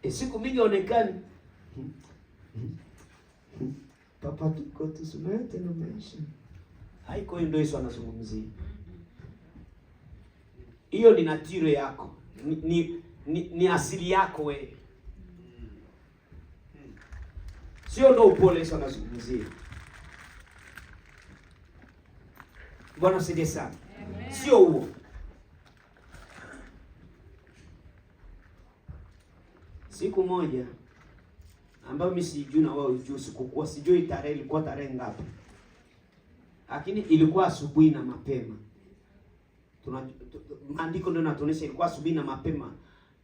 S1: Siku mingi onekani. Papa tuko tusunayote na maisha. Haiko hiyo ndio Yesu anazungumzia. Hiyo ni natire yako. Ni asili yako wewe. Sio ndio upole Yesu anazungumzia. Bwana usaidie sana. Sio huo. Siku moja ambayo mimi sijui na wao ujue, sikukuwa sijui tarehe ilikuwa tarehe ngapi. Lakini ilikuwa asubuhi na mapema. Maandiko ndio yanatuonyesha ilikuwa asubuhi na mapema.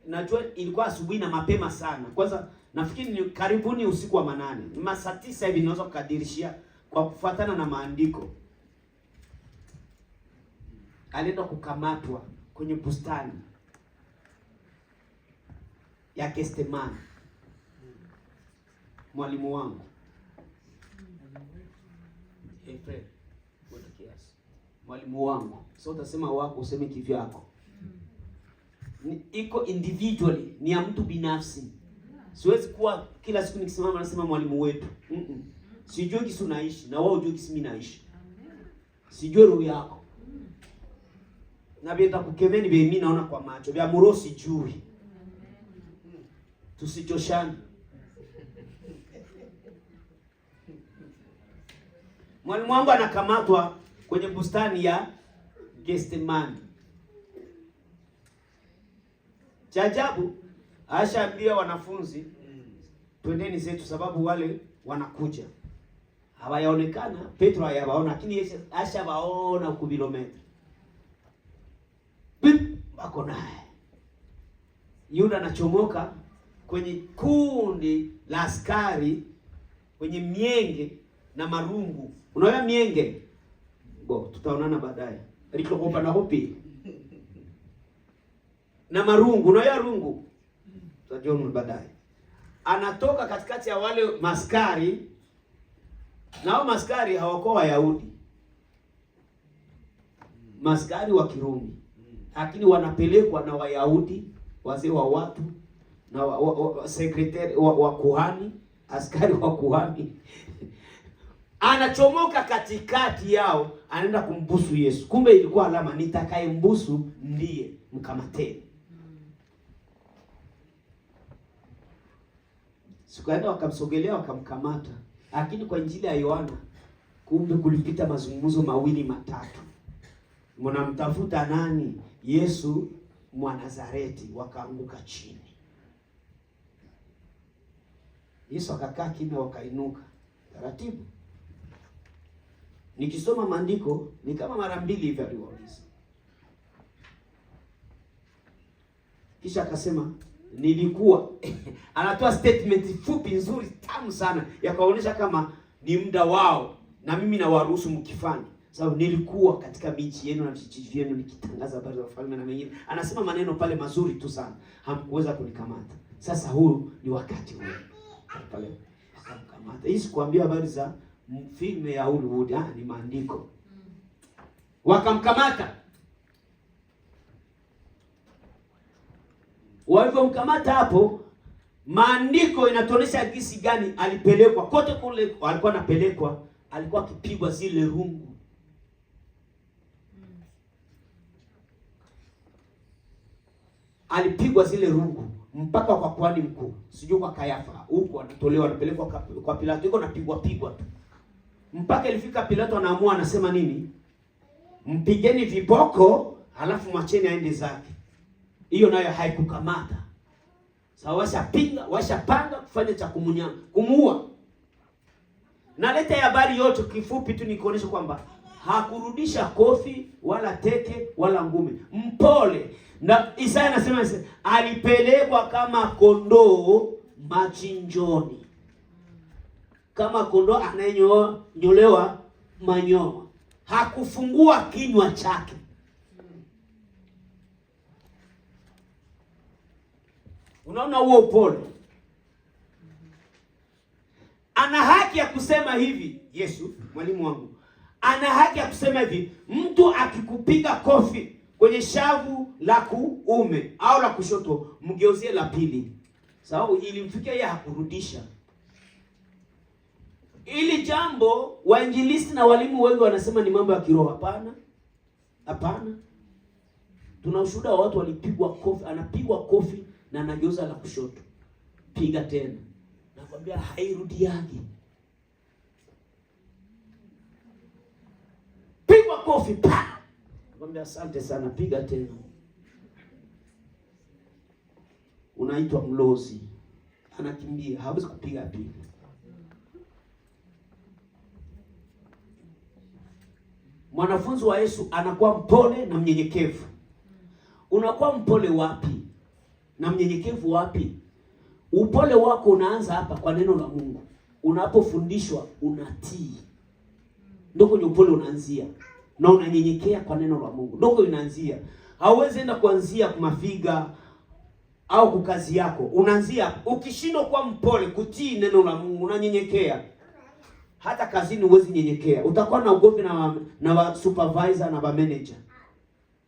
S1: Najua ilikuwa asubuhi na mapema sana. Kwanza nafikiri ni karibuni usiku wa manane. Masaa 9 hivi ninaweza kukadirishia kwa kufuatana na maandiko. Alienda kukamatwa kwenye bustani ya Gethsemane. Mwalimu wangu mwalimu wangu, so utasema wako, useme kivyako. Iko individually, ni ya mtu binafsi. Siwezi kuwa kila siku nikisimama nasema mwalimu wetu. Sijui kisi unaishi na wao hujui kisi mimi naishi. Sijui roho yako. Na bienda kukemeni be mimi naona kwa macho. Vya murosi jui. Tusichoshane. Mwalimu wangu anakamatwa kwenye bustani ya Gethsemane. Cha ajabu, ashaambia wanafunzi twendeni zetu, sababu wale wanakuja. Hawayaonekana, Petro hayawaona, lakini Yesu ashawaona kwa kilomita. Bako naye. Yuda anachomoka kwenye kundi la askari kwenye mienge na marungu. Unaona mienge? Tutaonana baadaye. Alikopa na hopi. Na marungu, unaona rungu? Tutajiona baadaye. Anatoka katikati ya wale maskari. Na hao maskari hawakuwa Wayahudi. Maskari wa Kirumi. Lakini wanapelekwa na Wayahudi, wazee wa watu na sekretari wa kuhani, askari wa kuhani. Anachomoka katikati yao, anaenda kumbusu Yesu. Kumbe ilikuwa alama, nitakayembusu ndiye, mkamateni. Sikaenda wakamsogelea wakamkamata. Lakini kwa Injili ya Yohana kumbe kulipita mazungumzo mawili matatu. Mnamtafuta nani? Yesu Mwanazareti. Wakaanguka chini. Yesu akakaa kimya, wakainuka taratibu. Nikisoma maandiko ni kama mara mbili hivi aliwauliza. Kisha akasema nilikuwa anatoa statement fupi nzuri tamu sana ya kuonyesha kama ni muda wao na mimi na waruhusu mkifanya. Sababu nilikuwa katika miji yenu na vijiji vyenu nikitangaza habari za ufalme na mengine. Anasema maneno pale mazuri tu sana. Hamkuweza kunikamata. Sasa huu ni wakati wenu. Pale akamkamata. Hii sikuambia habari za filmu ya Hollywood, ni maandiko. Wakamkamata. Walipomkamata hapo, maandiko inatuonyesha jinsi gani alipelekwa. Kote kule alikuwa anapelekwa, alikuwa akipigwa zile rungu. Alipigwa zile rungu mpaka kwa kuhani mkuu, sijui kwa Kayafa, huko anatolewa, anapelekwa kwa Pilato, iko napigwa tu mpaka ilifika Pilato anaamua, anasema nini? Mpigeni viboko, halafu mwacheni aende zake. Hiyo nayo haikukamata. Sawa, washapanga kufanya cha kumuua. Naleta habari yote kifupi tu nikuonesha kwamba hakurudisha kofi wala teke wala ngumi. Mpole. Na Isaya anasema alipelekwa kama kondoo machinjoni. Kama kondoo anayenyolewa manyoya. Hakufungua kinywa chake. Unaona huo upole? Ana haki ya kusema hivi, Yesu, mwalimu wangu. Ana haki ya kusema hivi, mtu akikupiga kofi kwenye shavu la kuume au la kushoto, mgeuzie la pili. Sababu ilimfikia yeye, hakurudisha. Ili jambo wainjilisti na walimu wengi wanasema ni mambo ya kiroho. Hapana. Hapana. Tuna ushuhuda wa watu walipigwa kofi, anapigwa kofi na anageuza la kushoto. Piga tena. Nakwambia hairudiagi. Pigwa kofi pa. Nakwambia asante sana, piga tena. Unaitwa mlozi. Anakimbia, hawezi kupiga pili. Mwanafunzi wa Yesu anakuwa mpole na mnyenyekevu. Unakuwa mpole wapi? Na mnyenyekevu wapi? Upole wako unaanza hapa kwa neno la Mungu. Unapofundishwa unatii. Ndio kwenye upole unaanzia. Na unanyenyekea kwa neno la Mungu. Ndio inaanzia. Hauwezi enda kuanzia kumafiga au kukazi yako. Unaanzia ukishindwa kuwa mpole, kutii neno la Mungu, unanyenyekea. Hata kazini huwezi nyenyekea. Utakuwa na ugomvi na supervisor na manager.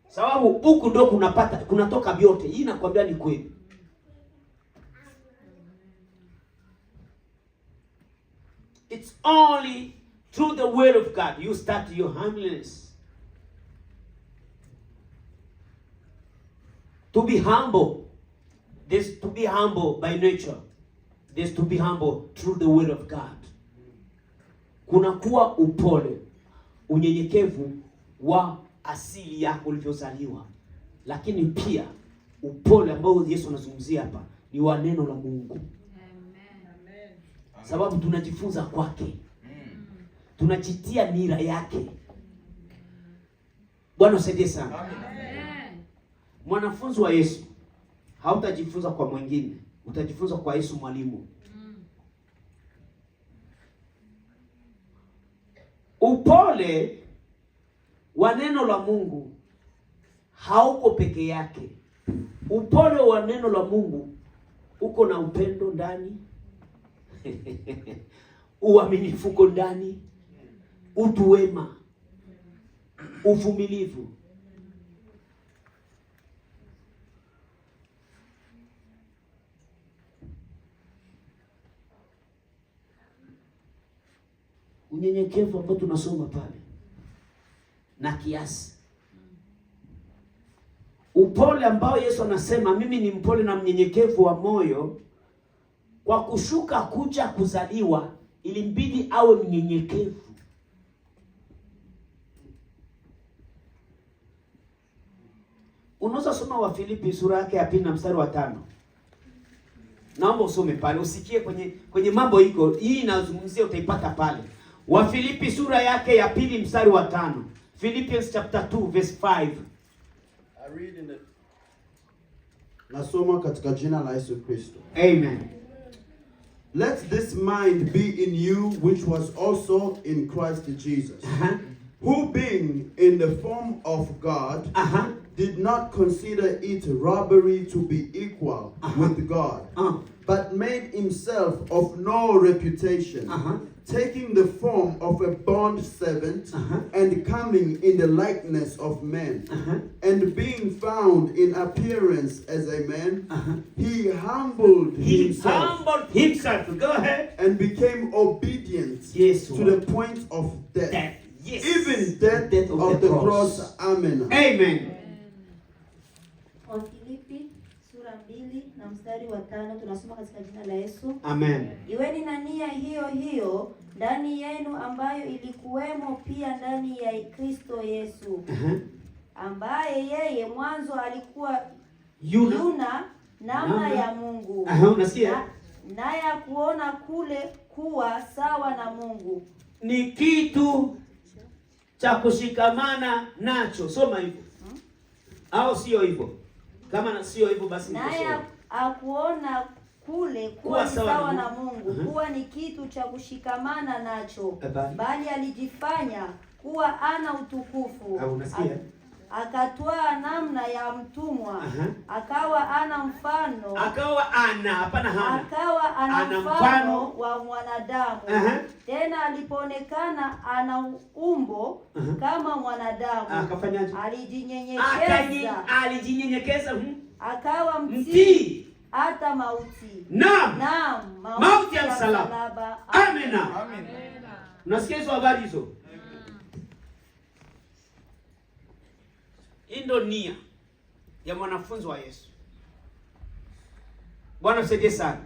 S1: Sababu huku ndio kunatoka vyote. Hii nakwambia ni kweli. It's only through the word of God you start your humbleness. To be humble. There's to be humble by nature. There's to be humble through the word of God. Kuna kuwa upole, unyenyekevu wa asili yako ulivyozaliwa. Lakini pia upole ambao Yesu anazungumzia hapa ni wa neno la Mungu. Amen. Sababu tunajifunza kwake. Tunajitia nira yake. Bwana usaidie sana. Amen. Mwanafunzi wa Yesu hautajifunza kwa mwingine, utajifunza kwa Yesu mwalimu. Upole wa neno la Mungu hauko peke yake. Upole wa neno la Mungu uko na upendo ndani. Uaminifu uko ndani. Utu wema. Uvumilivu. Unyenyekevu ambao tunasoma pale. Na kiasi. Upole ambao Yesu anasema mimi ni mpole na mnyenyekevu wa moyo, kwa kushuka kuja kuzaliwa ilimbidi awe mnyenyekevu. Unaweza soma wa Filipi sura yake ya 2 na mstari wa 5. Naomba usome pale, usikie kwenye mambo iko. Hii inazungumzia, utaipata pale. Wa Filipi sura yake ya 2 mstari wa 5. Philippians chapter 2 verse 5.
S2: I read in it. Nasoma katika jina la Yesu Kristo.
S1: Amen.
S2: Let this mind be in you which was also in Christ Jesus. Who being in the form of God did not consider it robbery to be equal with God, but made himself of no reputation, taking the form of a bond servant, and coming in the likeness of men, and being found in appearance as a man, he humbled himself.
S1: Go ahead.
S2: And became obedient to the point of death.
S1: Yes.
S2: Even death of the cross. Amen.
S1: Amen.
S3: Wafilipi sura 2 na na mstari wa 5 tunasoma katika jina la Yesu.
S1: Amen.
S3: Iweni na nia hiyo hiyo ndani yenu ambayo ilikuwemo pia ndani ya Kristo Yesu. Ambaye yeye mwanzo alikuwa yuna namna ya Mungu.
S1: Unasikia?
S3: Naye kuona kule kuwa sawa na Mungu
S1: ni kitu cha kushikamana nacho. Soma hivyo. Au sio hivyo? Kama sio hivyo basi
S3: naye akuona kule kuwa sawa na Mungu kuwa ni kitu cha kushikamana nacho, bali alijifanya kuwa ana utukufu.
S1: Unasikia?
S3: Akatwaa namna ya mtumwa, akawa ana mfano, akawa ana mfano wa mwanadamu. Tena alipoonekana ana umbo kama mwanadamu,
S1: akafanyaje?
S3: Alijinyenyekeza, akawa mtii hata mauti.
S1: Naam, mauti ya msalaba. Amen. Unasikia hizo habari hizo? Hii ndio nia ya mwanafunzi wa Yesu. Bwana usaidie sana.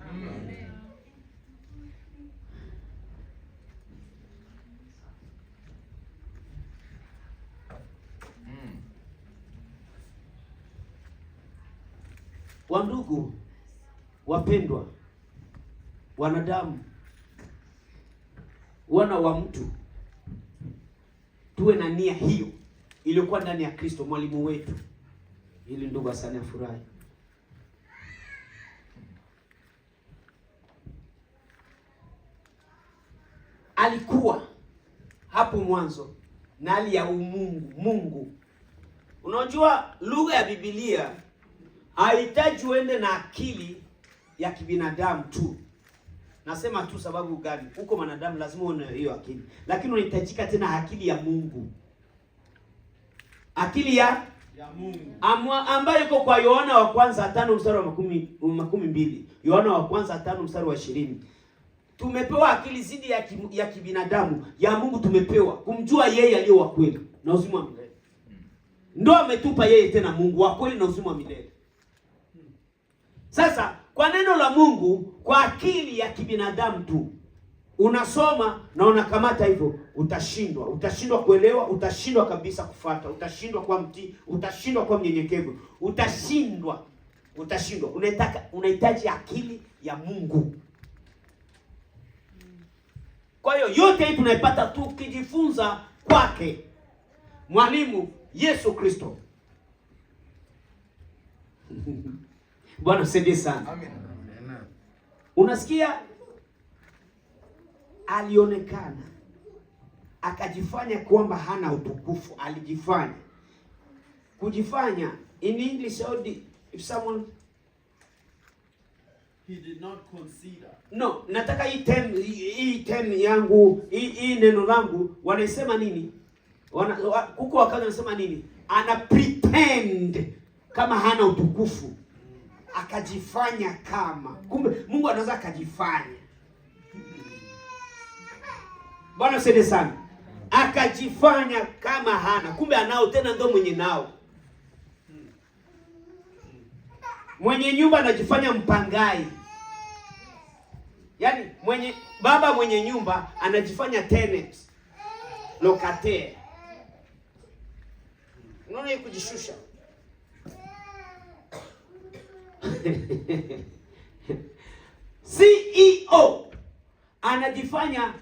S1: Wandugu wapendwa, wanadamu, wana wa mtu, tuwe na nia hiyo iliyokuwa ndani ya Kristo mwalimu wetu, ili ndugu asante afurahi. Alikuwa hapo mwanzo na hali ya Mungu. Unajua lugha ya Biblia haihitaji uende na akili ya kibinadamu tu. Nasema tu sababu gani? Huko mwanadamu lazima uone hiyo akili, lakini unahitajika tena akili ya Mungu. Akili ya Mungu ambayo iko kwa Yohana wa kwanza 5 mstari wa 12. Yohana wa kwanza 5 mstari wa 20. Tumepewa akili zidi ya kibinadamu, ya Mungu tumepewa kumjua yeye aliye wa kweli na uzima wa milele. Ndio ametupa yeye tena Mungu wa kweli na uzima wa milele. Sasa kwa neno la Mungu, kwa akili ya kibinadamu tu unasoma na unakamata hivyo, utashindwa kuelewa, utashindwa kabisa kufuata, utashindwa kwa mtii, utashindwa kwa mnyenyekevu, utashindwa. Unahitaji akili ya Mungu. Kwa hiyo yote hii tunaipata tu kijifunza kwake mwalimu Yesu Kristo. Bwana sende sana. Amen. Unasikia, alionekana akajifanya kwamba hana utukufu. Kujifanya in English, if someone
S2: he did not consider.
S1: No, nataka hii term yangu, hii neno langu wanasema nini? Kuko wakati wanasema nini? Ana pretend kama hana utukufu. Akajifanya kama. Kumbe Mungu anaweza akajifanya. Bwana sende sana. Akajifanya kama hana. Kumbe anao, tena ndo mwenye nao. Mwenye nyumba anajifanya mpangai. Yaani baba mwenye nyumba anajifanya tenant, locataire. Unaona hii kujishusha. CEO anajifanya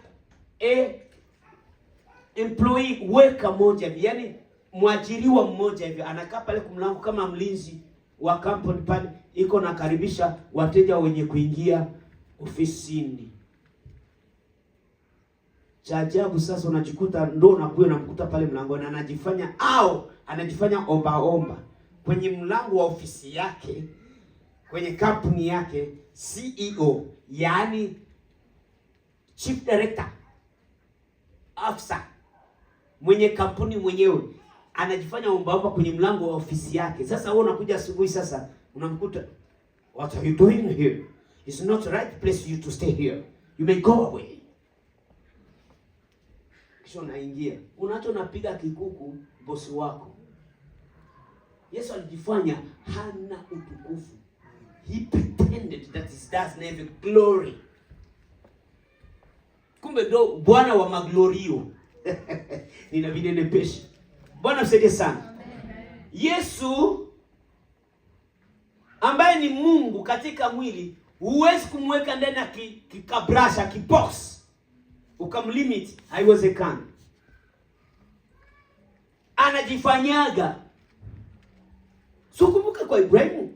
S1: employee worker moja hivi, yani mwajiriwa mmoja hivi, anakaa pale kumlango kama mlinzi wa company pale, iko nakaribisha wateja wenye kuingia ofisini. Cha ajabu sasa unajikuta ndo unakuwa unamkuta pale mlangoni anajifanya omba kwenye mlango wa ofisi yake, kwenye kampuni yake, CEO, yani chief director officer, mwenye kampuni mwenyewe anajifanya omba kwenye mlango wa ofisi yake. Sasa wewe unakuja asubuhi, sasa unamkuta, what are you doing here? It's not the right place for you to stay here. You may go away. Kisha unaingia, unapiga kikuku bosi wako. Yesu alijifanya hana utukufu. he pretended that he doesn't have glory. Kumbe ndo Bwana wa maglorio. Nina vinenepesha. Bwana msaidie sana. Yesu ambaye ni Mungu katika mwili, huwezi kumweka ndani ya kikabrasha, kibox, ukamlimit, haiwezekani. Anajifanyaga. So kumbuka kwa Ibrahimu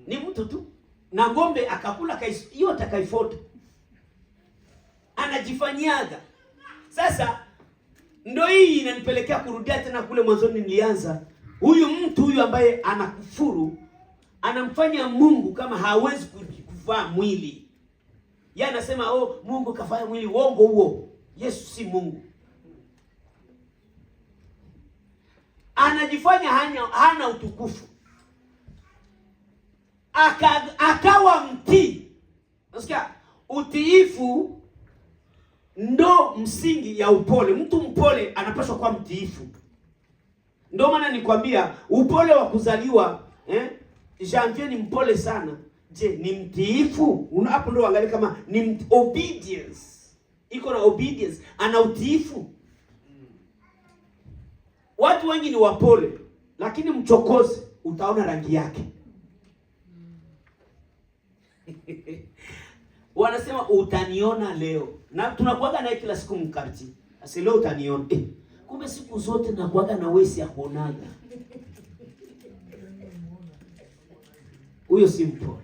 S1: ni mtu tu, na ngombe akakula yote akaifuata. Anajifanyaga. Sasa ndio hii inanipelekea kurudia tena kule mwanzoni nilianza. Huyu mtu huyu ambaye anakufuru anamfanya Mungu kama hawezi kuvaa mwili. Yeye anasema Mungu kafanya mwili. Uongo huo. Yesu si Mungu. Anajifanya hana utukufu. Akawa mtii. Unasikia? Utiifu ndo msingi ya upole. Mtu mpole anapaswa kuwa mtiifu. Ndio maana nikwambia upole wa kuzaliwa, Janvier ni mpole sana. Je, ni mtiifu? Hapo ndio angalia kama ni obedience. Iko na obedience, ana utiifu. Watu wengi ni wapole, lakini mchokozi utaona rangi yake. Wanasema utaniona leo. Na tunakuaga naye kila siku mkarti. Asa leo utaniona. Kumbe siku zote nakuaga na wewe si ya kuonaga. Huyo si mpole.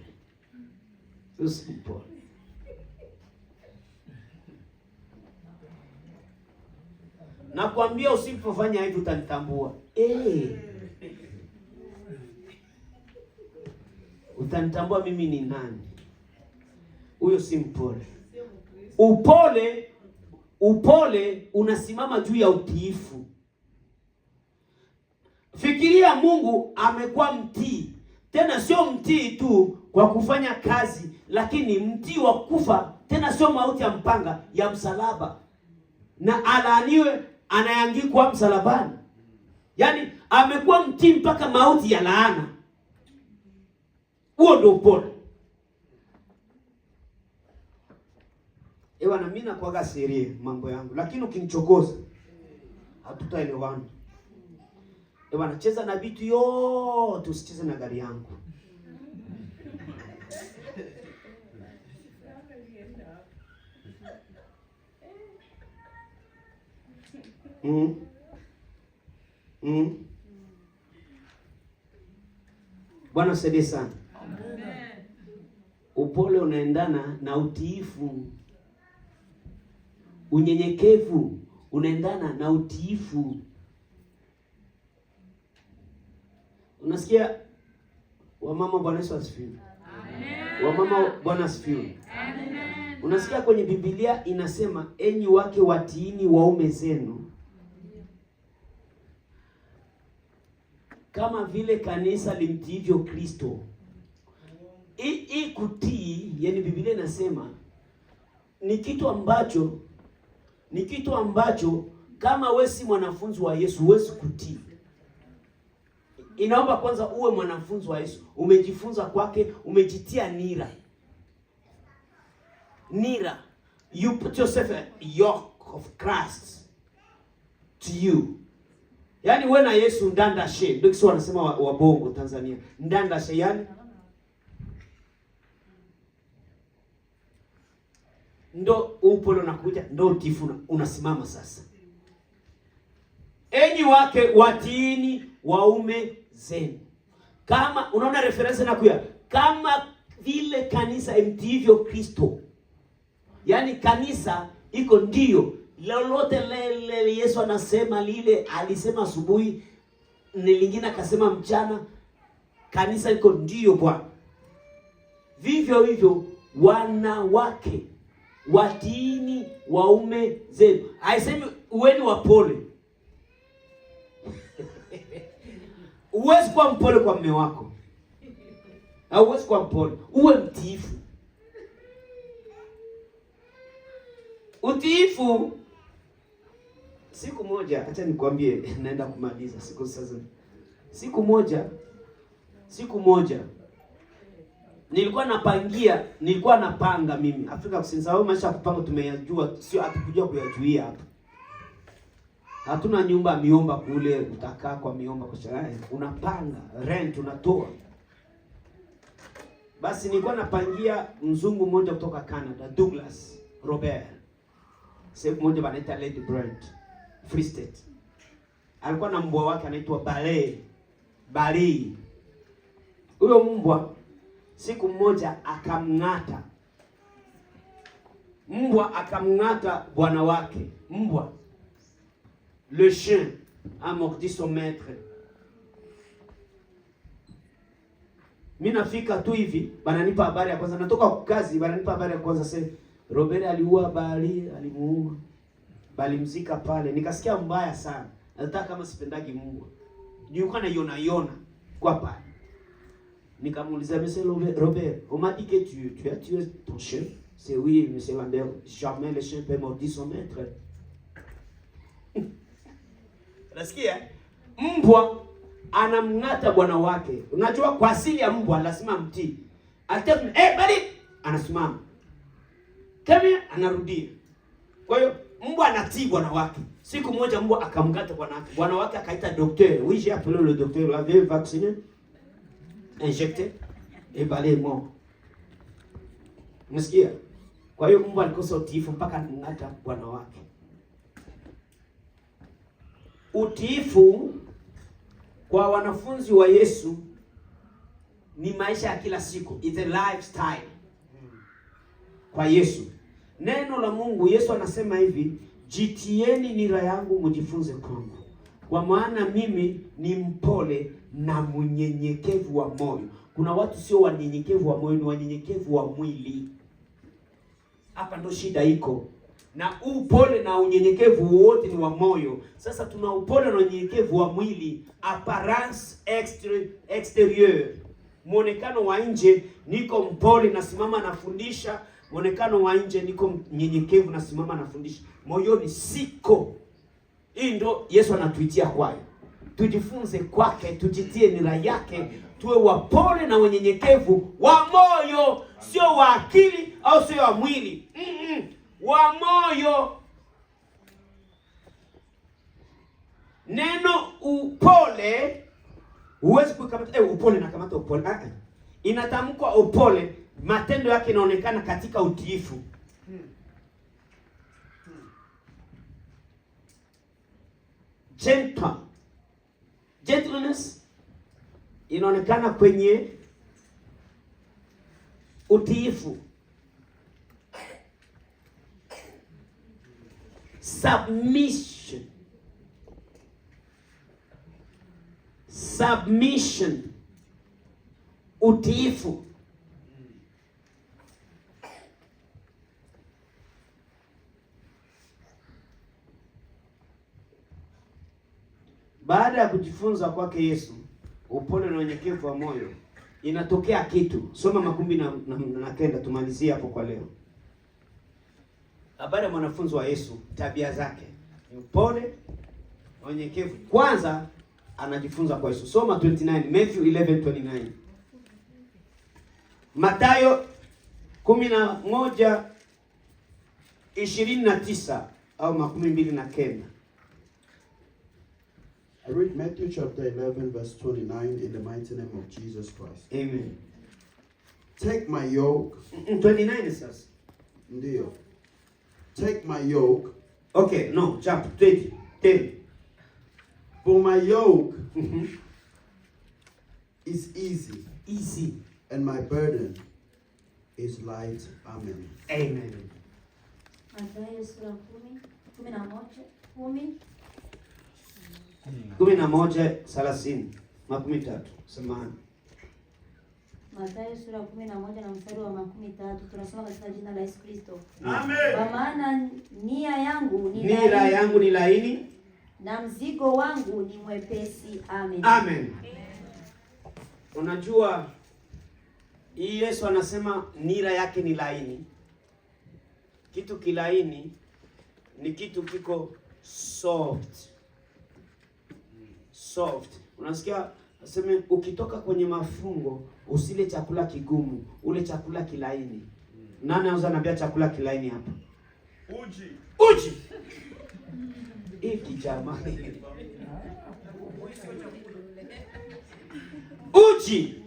S1: Huyo si mpole. Nakwambia usipofanya hivyo utanitambua. Utanitambua mimi ni nani. Huyo si mpole. Upole unasimama juu ya utiifu. Fikiria Mungu amekuwa mtii. Tena sio mtii tu kwa kufanya kazi, lakini mtii wa kufa, tena sio mauti ya mpanga, ya msalaba. Na alaaniwe anayeangikwa msalabani. Yaani amekuwa mtii mpaka mauti ya laana. Huo ndio upole. Na mimi nakuaga serie mambo yangu, lakini ukinichokoza hatutaelewana. Nacheza na vitu yote, usicheze na gari yangu. Bwana saidie sana. Upole unaendana na utiifu. Unyenyekevu unaendana na utiifu. Unasikia wamama, Bwana Yesu asifiwe. Amen. Wamama, Bwana asifiwe. Amen. Unasikia kwenye Biblia inasema enyi wake watiini waume zenu kama vile kanisa limtiivyo Kristo. Hii kutii, yani Biblia inasema ni kitu ambacho kama wewe si mwanafunzi wa Yesu huwezi kutii. Inaomba kwanza uwe mwanafunzi wa Yesu, umejifunza kwake, umejitia nira. You put yourself a yoke of Christ to you. Yaani wewe na Yesu ndandashe. Ndio kisi wanasema wabongo Tanzania. Ndandashe yani. Ndo upole unakuja, ndo utiifu unasimama sasa. Enyi wake watiini waume zenu. Kama unaona reference inakuja, kama vile kanisa imtiivyo Kristo. Yaani kanisa iko ndio lolote lele Yesu anasema, lile alisema asubuhi, ni lingine akasema mchana, kanisa iko ndio Bwana. Vivyo hivyo wanawake watiini waume zenu. Haisemi uweni wapole. Uwezi kuwa mpole kwa mume wako. Uwezi kuwa mpole. Uwe mtiifu. Utiifu. Siku moja, acha nikwambie, naenda kumaliza siku sasa. Siku moja nilikuwa napanga mimi Afrika Kusini, sababu maisha ya kupanga tumeyajua, sio atukujua kuyajuia hapa. Hatuna nyumba ya miomba kule, utakaa kwa miomba kwa sherehe, unapanga rent unatoa. Basi nilikuwa napangia mzungu mmoja kutoka Canada, Douglas Robert. Sehemu moja wanaita Lady Brent, Free State. Alikuwa na mbwa wake anaitwa Bali. Huyo mbwa siku mmoja akamng'ata. Mbwa akamng'ata bwana wake. Mbwa. Le chien a mordu son maître. Mimi nafika tu hivi, bananipa habari ya kwanza, natoka kwa kazi, bananipa habari ya kwanza, sasa Robert aliua Bali, alimuua. Bali mzika pale. Nikasikia mbaya sana. Hata kama sipendagi mbwa. Nilikuwa naiona kwa pale. Nikamuuliza, Monsieur Robert, on m'a dit que tu as tué ton chien. C'est oui, Monsieur Lambert. Jamais le chien peut mordre son maître. Nasikia mbwa anamng'ata bwana wake. Unajua kwa asili ya mbwa lazima mtii. Ataka Bali anasimama. Kama anarudia. Kwa hiyo mbwa anatii bwana wake. Siku moja mbwa akamng'ata bwana wake. Bwana wake akaita docteur. Oui, j'ai appelé le docteur, l'avait vacciné, injecté, et Bali est mort. Msikia? Kwa hiyo mbwa alikosa utiifu mpaka anamng'ata bwana wake. Utiifu kwa wanafunzi wa Yesu ni maisha ya kila siku. It's a lifestyle. Kwa Yesu. Neno la Mungu, Yesu anasema hivi, jitieni nira yangu mjifunze kwangu. Kwa maana mimi ni mpole na mnyenyekevu wa moyo. Kuna watu sio wanyenyekevu wa moyo, ni wanyenyekevu wa mwili. Hapa ndo shida iko. Na upole na unyenyekevu wote ni wa moyo. Sasa tuna upole na unyenyekevu wa mwili, apparence exterieur. Muonekano wa nje niko mpole nasimama nafundisha, muonekano wa nje niko mnyenyekevu nasimama nafundisha. Moyoni siko. Hii ndo Yesu anatuitia kwayo. Tujifunze kwake, tujitie nira yake, tuwe wapole na unyenyekevu wa moyo, sio wa akili au sio wa mwili. Wa moyo. Neno upole huwezi kukamata upole na kamata upole. Inatamkwa upole, matendo yake inaonekana katika utiifu. Gentleness inaonekana kwenye utiifu. Submission. Utiifu. Baada ya kujifunza kwake Yesu, upole na unyenyekevu wa moyo, inatokea kitu. Soma 19 tumalizie hapo kwa leo. Habari ya mwanafunzi wa Yesu, tabia zake ni upole na unyenyekevu. Kwanza anajifunza kwa Yesu. Soma 29, Matthew 11:29. Mathayo 11:29 au 29.
S2: I read Matthew chapter 11 verse 29 in the mighty name of Jesus Christ.
S1: Amen.
S2: Take my yoke.
S1: 29 sasa.
S2: Ndio. Take my yoke.
S1: Okay, no, jump 20. 10.
S2: For my yoke is easy, and my burden is light. Amen.
S1: Amen.
S3: Mathayo sura
S1: 11:30. Samahani.
S3: Mathayo sura 11 na mstari wa 13 tunasoma katika jina la Yesu Kristo.
S2: Amen.
S3: Kwa maana nira yangu ni
S1: laini
S3: na mzigo wangu ni mwepesi. Amen.
S1: Amen. Unajua hii Yesu anasema nira yake ni laini. Kitu kilaini ni kitu kiko soft. Unasikia Aseme ukitoka kwenye mafungo usile chakula kigumu, ule chakula kilaini. Nani anaweza niambia chakula kilaini hapa? Uji. Hiki jamani. Uji.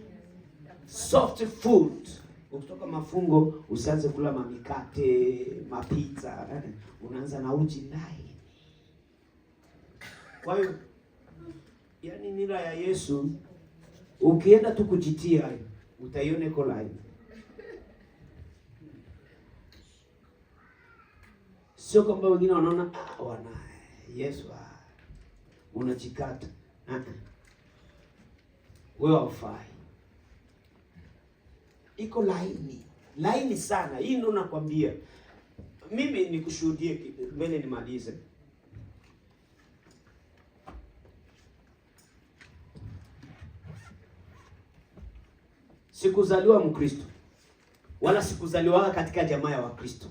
S1: Soft food. Ukitoka mafungo usianze kula mamikate, mapizza. Unaanza na uji laini. Kwa hiyo yani nira ya Yesu ukienda tu kujitia utaione iko laini. Sio kwamba wengine wanaona wana Yesu unajikata. Wewe haufai. Iko laini sana. Hii ndio nakwambia. Mimi nikushuhudie mbele nimalize. Sikuzaliwa Mkristo wala sikuzaliwa katika jamaa ya Wakristo.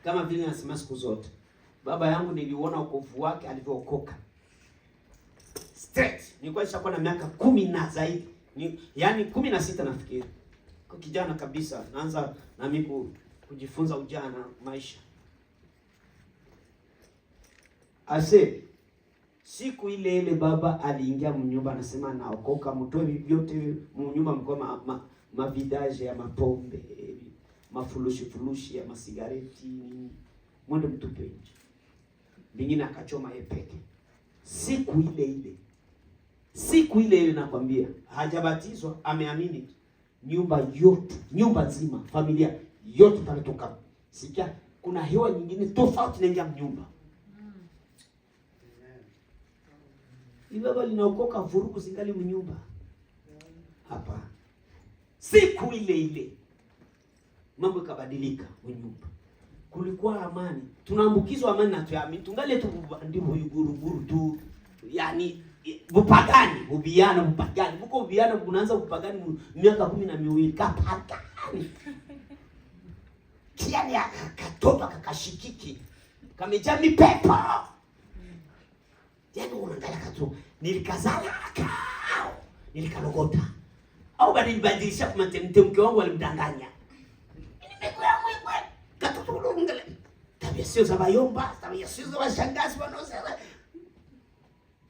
S1: Kama vile nasema siku zote, baba yangu niliuona wokovu wake alivyookoka. Straight. Nilikuwa nishakuwa na miaka 10 na zaidi. Yaani 16 nafikiri. Kwa kijana kabisa, naanza na mimi kujifunza ujana maisha. Ase siku ile baba aliingia mnyumba, anasema naokoka, mtoe vyote mnyumba, mko mavidaje ya mapombe, mafulushi ya masigareti, mwende mtupe nje. Bingine akachoma yepeke. Siku ile nakwambia, hajabatizwa, ameamini. Nyumba nzima, familia yote palitoka. Sikia, kuna hewa nyingine tofauti inaingia mnyumba. Ni baba linaokoka, vurugu zingali mnyumba. Hapa. Siku ile mambo yakabadilika mnyumba. Kulikuwa amani. Tunaambukizwa amani na tuamini. Tungali tu ndivyo yuguruguru tu. Yaani bupagani, bupagani. Buko ubiana kunaanza bupagani miaka 12 kapagani. Kiani akatoka kakashikiki. Kamejaa mipepo. Yaani unaangalia katu nilikazala nilikalogota. Au bado nibadilisha kwa mke wangu alimdanganya. Nimekuwa mwe. Katoto ngale. Tabia sio za bayomba, tabia sio za washangazi wanaosema.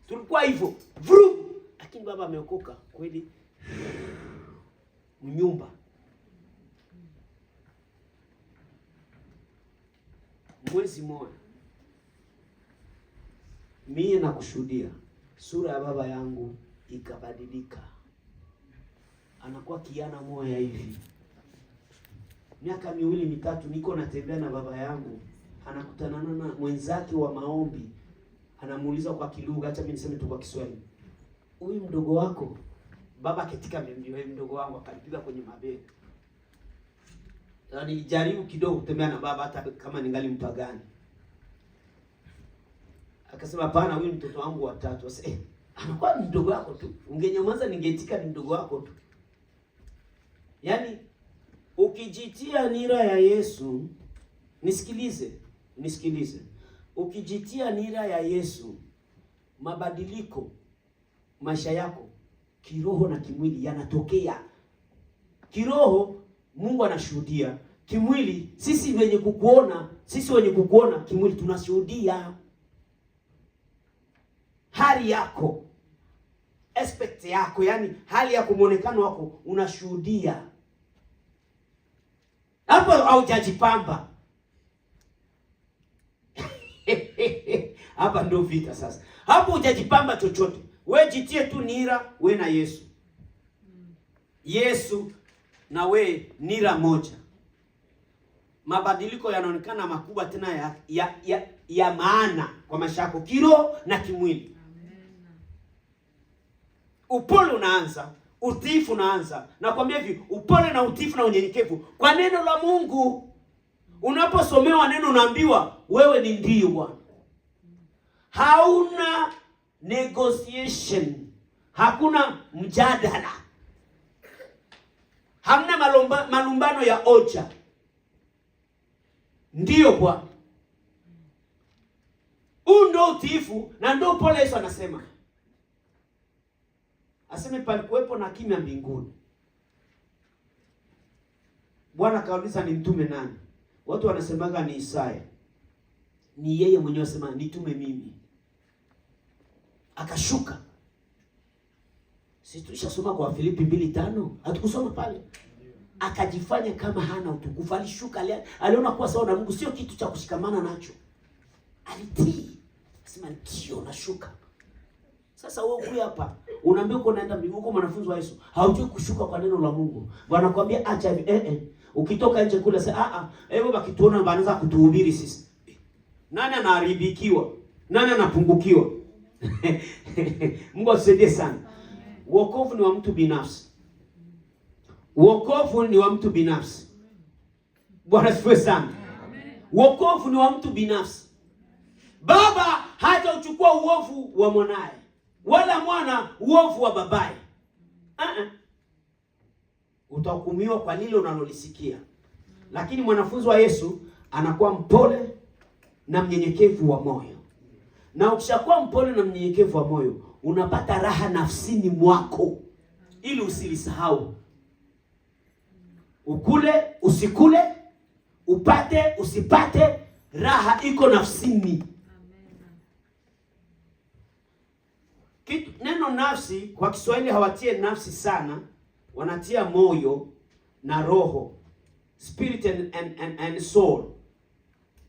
S1: Tulikuwa hivyo. Vurugu. Lakini baba ameokoka kweli. Mnyumba. Mwezi mmoja. Mimi nakushuhudia sura ya baba yangu ikabadilika. Anakuwa kiana moya hivi. Miaka 2-3 niko natembea na baba yangu, anakutana na mwenzake wa maombi. Anamuuliza kwa kilugha, acha mimi niseme tu kwa Kiswahili. Huyu mdogo wako, baba ketika memjua mdogo wangu, akanipiga kwenye mabega. Yaani jaribu kidogo kutembea na baba hata kama ningali mpagani. Akasema hapana, huyu mtoto wangu wa 3. Sasa anakuwa ni mdogo wako tu. Ungenyamaza ningetika ni mdogo wako tu. Yaani ukijitia nira ya Yesu, nisikilize. Ukijitia nira ya Yesu, mabadiliko maisha yako kiroho na kimwili yanatokea. Kiroho Mungu anashuhudia, kimwili sisi wenye kukuona kimwili tunashuhudia. Hali yako, aspect yako, yani hali yako, muonekano wako unashuhudia. Hapo haujajipamba. Hapa ndio vita sasa. Hapo hujajipamba chochote. Wewe jitie tu nira, we na Yesu. Yesu na we nira moja. Mabadiliko yanaonekana makubwa tena ya maana kwa maisha yako kiroho na kimwili. Upole unaanza, utiifu unaanza. Nakwambia hivi, upole na utiifu na unyenyekevu kwa neno la Mungu. Unaposomewa neno unaambiwa wewe ni ndio Bwana. Hauna negotiation. Hakuna mjadala. Hamna malumbano ya hoja. Ndio Bwana. Ndio utiifu na ndio upole Yesu anasema. Aseme palikuwepo na kimya mbinguni. Bwana kauliza ni mtume nani? Watu wanasemaga ni Isaya. Ni yeye mwenyewe asema nitume mimi. Akashuka. Sisi tulishasoma kwa Filipi 2:5. Hatukusoma pale. Akajifanya kama hana utukufu. Alishuka, aliona kuwa sawa na Mungu sio kitu cha kushikamana nacho. Alitii. Sema ndio nashuka. Sasa wewe kule hapa unaambia uko naenda mbinguni, uko mwanafunzi wa Yesu. Haujui kushuka kwa neno la Mungu. Bwana anakuambia acha hivi. Ukitoka nje kule sasa hebu bakituona wanaanza kutuhubiri sisi. Nani anaharibikiwa? Nani anapungukiwa? Mungu asisaidie sana. Wokovu ni wa mtu binafsi. Wokovu ni wa mtu binafsi. Bwana asifiwe sana. Wokovu ni wa mtu binafsi. Baba hajachukua uovu wa mwanae, wala mwana uovu wa babaye. Utahukumiwa kwa lile unalolisikia. Lakini mwanafunzi wa Yesu anakuwa mpole na mnyenyekevu wa moyo. Na ukishakuwa mpole na mnyenyekevu wa moyo, unapata raha nafsini mwako ili usilisahau. Ukule, usikule, upate, usipate, raha iko nafsini. Neno nafsi kwa Kiswahili hawatie nafsi sana, wanatia moyo na roho, spirit and soul.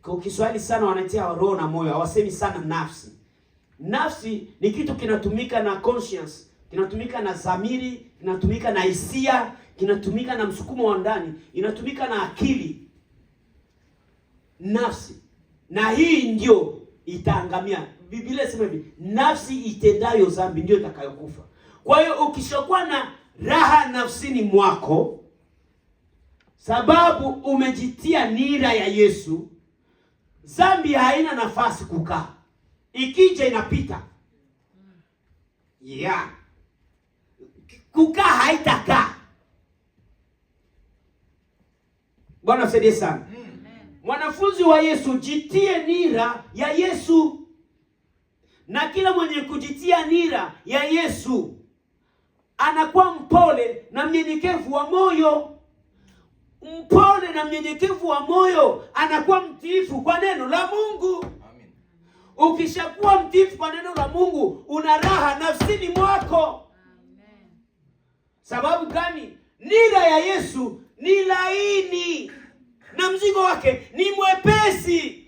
S1: Kwa Kiswahili sana wanatia roho na moyo, hawasemi sana nafsi. Nafsi ni kitu kinatumika na conscience, kinatumika na dhamiri, kinatumika na hisia, kinatumika na msukumo wa ndani, inatumika na akili. Nafsi. Na hii ndio itaangamia. Biblia inasema hivi, nafsi itendayo dhambi ndio itakayokufa. Kwa hiyo ukishakuwa na raha nafsini mwako, sababu umejitia nira ya Yesu, dhambi haina nafasi kukaa. Ikija inapita. Kukaa haitakaa. Bwana msaidie sana. Mwanafunzi wa Yesu, jitie nira ya Yesu. Na kila mwenye kujitia nira ya Yesu anakuwa mpole na mnyenyekevu wa moyo. Mpole na mnyenyekevu wa moyo anakuwa mtiifu kwa neno la Mungu. Amen. Ukishakuwa mtiifu kwa neno la Mungu, una raha nafsini mwako. Amen. Sababu gani? Nira ya Yesu ni laini na mzigo wake ni mwepesi.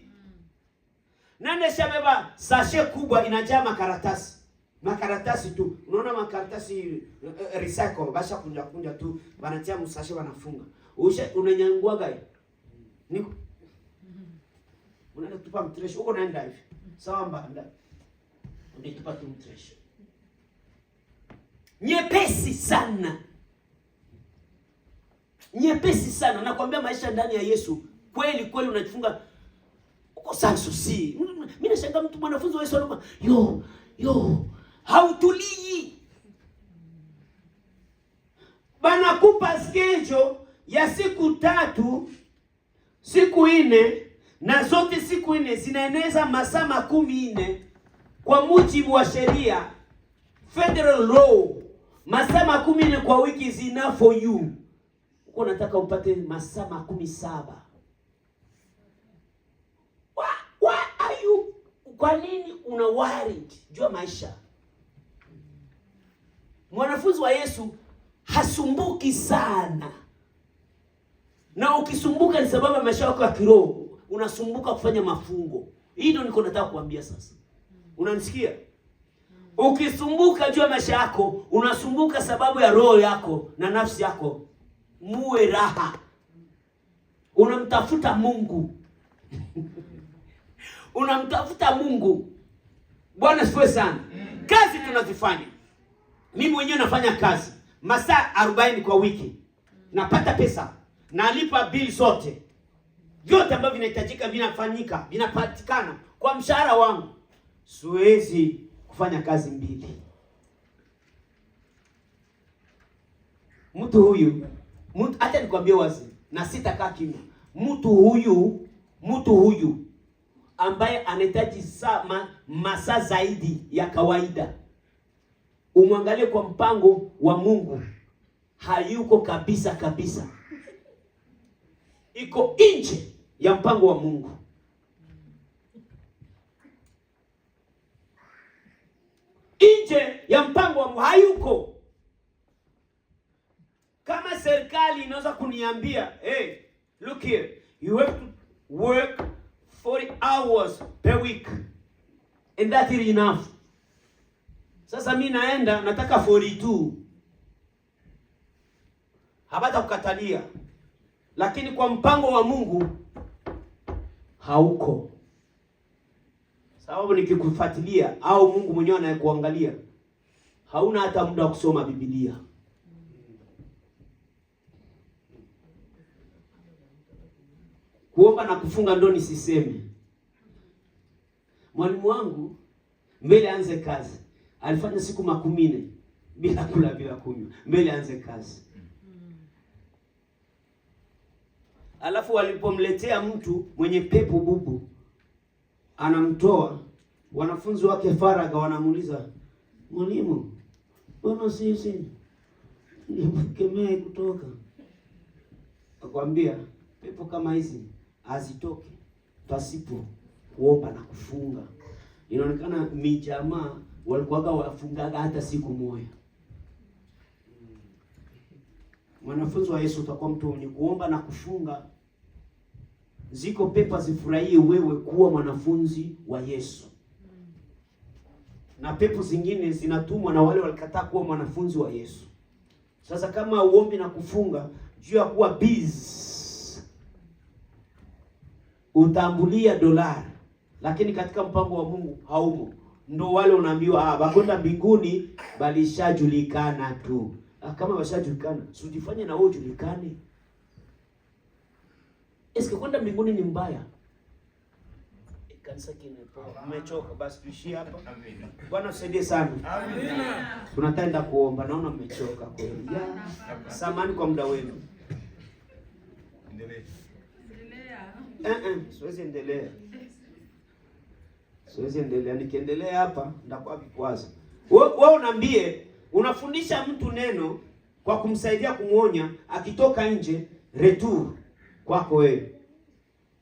S1: Nani shabeba sashe kubwa inajaa makaratasi. Makaratasi tu. Unaona makaratasi recycle basha kunja tu, wanatia msashe wanafunga. Unanyangua gani? Niko. Unaenda tupa mtresh huko naenda hivi. Sawa mbanda. Unatupa tu mtresh. Nyepesi sana. Nyepesi sana. Nakwambia maisha ndani ya Yesu kweli unajifunga uko sansusi. Mimi nashangaa mtu mwanafunzi wa Yesu anasema, "Yo, hautulii." Banakupa schedule ya siku 3, siku 4, na zote siku 4 zinaeneza masaa 14 kwa mujibu wa sheria federal law. Masaa 14 kwa wiki is enough for you. Uko nataka upate masaa 17. Kwa nini una worried jua maisha? Mwanafunzi wa Yesu hasumbuki sana. Na ukisumbuka ni sababu ya maisha yako ya kiroho, unasumbuka kufanya mafungo. Hii ndio niko nataka kuambia sasa. Unanisikia? Ukisumbuka jua maisha yako, unasumbuka sababu ya roho yako na nafsi yako. Muwe raha. Unamtafuta Mungu. Unamtafuta Mungu. Bwana asifiwe sana. Kazi tunazifanya. Mimi mwenyewe nafanya kazi masaa 40 kwa wiki. Napata pesa. Nalipa bili zote. Vyote ambavyo vinahitajika vinafanyika, vinapatikana kwa mshahara wangu. Siwezi kufanya kazi mbili. Mtu hata nikwambie wazi na sitakaa kimya. Mtu huyu ambaye anahitaji masaa zaidi ya kawaida umwangalie kwa mpango wa Mungu, hayuko kabisa kabisa, iko nje ya mpango wa Mungu. Nje ya mpango wa Mungu hayuko. Kama serikali inaweza kuniambia, hey, look here, you have to work 40 hours per week and that is enough. Sasa mimi naenda nataka 42. Habata kukatalia. Lakini kwa mpango wa Mungu hauko. Sababu nikikufuatilia au Mungu mwenyewe anayekuangalia, hauna hata muda wa kusoma Biblia. Kuomba na kufunga ndo nisiseme. Mwalimu wangu mbele aanze kazi alifanya siku 10 bila kula bila kunywa mbele aanze kazi. Alafu walipomletea mtu mwenye pepo bubu, anamtoa, wanafunzi wake faraga wanamuuliza, mwalimu, mbona sisi nimkemee kutoka? Akwambia pepo kama hizi hazitoki pasipo kuomba na kufunga. Inaonekana mijamaa walikuwa wafungaga hata siku moja. Mwanafunzi wa Yesu utakuwa mtu mwenye kuomba na kufunga. Ziko pepo zifurahie wewe kuwa mwanafunzi wa Yesu. Na pepo zingine zinatumwa na wale walikataa kuwa mwanafunzi wa Yesu. Sasa kama uombi na kufunga juu ya kuwa busy, utambulia dolari, lakini katika mpango wa Mungu haumo. Ndo wale unaambiwa bakwenda mbinguni balishajulikana tu. Kama washajulikana, usijifanye na wewe ujulikane. Eske kwenda mbinguni ni mbaya? Kanisa kimepoa. Mmechoka basi tuishie hapa. Amina. Bwana usaidie sana. Amina. Tunataka kuomba, naona mmechoka kweli. Samahani kwa muda wenu. Endelea. Siwezi endelea. Siwezi endelea. Nikiendelea hapa ndakuwa vikwazo. Wewe unaambie, unafundisha mtu neno kwa kumsaidia kumuonya, akitoka nje retour kwako wewe.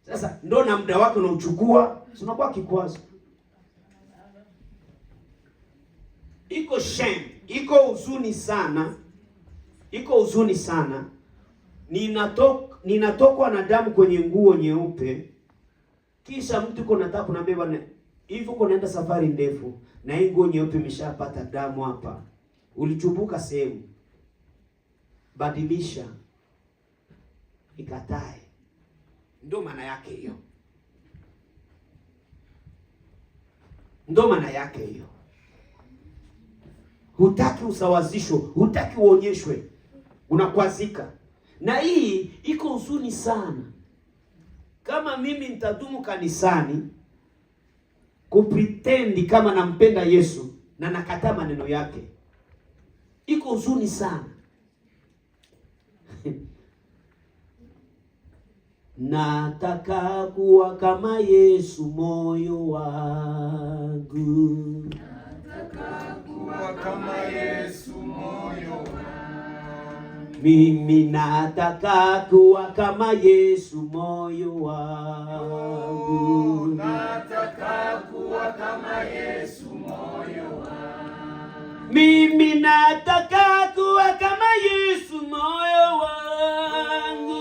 S1: Sasa ndo na muda wake unauchukua, unakuwa kikwazo. Iko shame, iko huzuni sana. Iko huzuni sana. Ninatokwa na damu kwenye nguo nyeupe. Kisha mtu uko nataka kunambia bwana, hivi uko naenda safari ndefu na hii nguo nyeupe imeshapata damu hapa. Ulichubuka sehemu. Badilisha. Ikatae. Ndo maana yake hiyo. Ndo maana yake hiyo. Hutaki usawazisho, hutaki uonyeshwe. Unakwazika. Na hii iko huzuni sana. Kama mimi nitadumu kanisani kupretendi kama nampenda Yesu na nakataa maneno yake, iko huzuni sana. Nataka kuwa kama Yesu moyo wangu.
S6: Nataka kuwa kama Yesu moyo wangu.
S1: Mimi nataka kuwa kama Yesu moyo wangu.
S6: Nataka kuwa kama Yesu moyo wangu.
S1: Mimi nataka kuwa kama Yesu moyo wangu.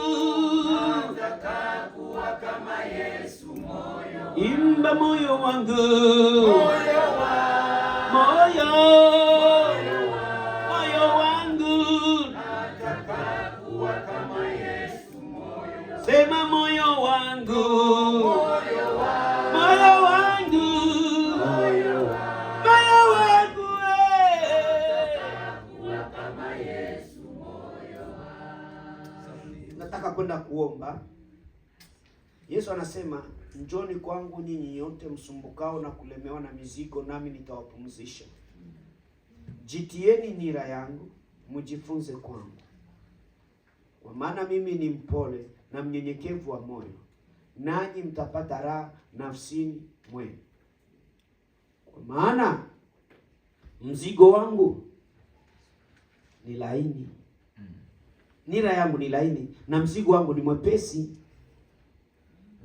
S6: Nataka kuwa kama Yesu moyo wangu.
S1: Imba moyo wangu.
S6: Moyo wangu.
S1: Moyo wangu.
S6: Nataka kuwa kama Yesu moyo wangu.
S1: Sema moyo wangu.
S6: Moyo wangu.
S1: Moyo wangu.
S6: Moyo wangu.
S1: Moyo wangu.
S6: Nataka kuwa kama Yesu moyo wangu.
S1: Nataka kwenda kuomba. Yesu anasema, njoni kwangu nyinyi nyote msumbukao na kulemewa na mizigo, nami nitawapumzisha. Jitieni nira yangu, mjifunze kwangu. Kwa maana mimi ni mpole na mnyenyekevu wa moyo, nanyi mtapata raha nafsini mwenu. Kwa maana mzigo wangu ni laini. Nira yangu ni laini na mzigo wangu ni mwepesi.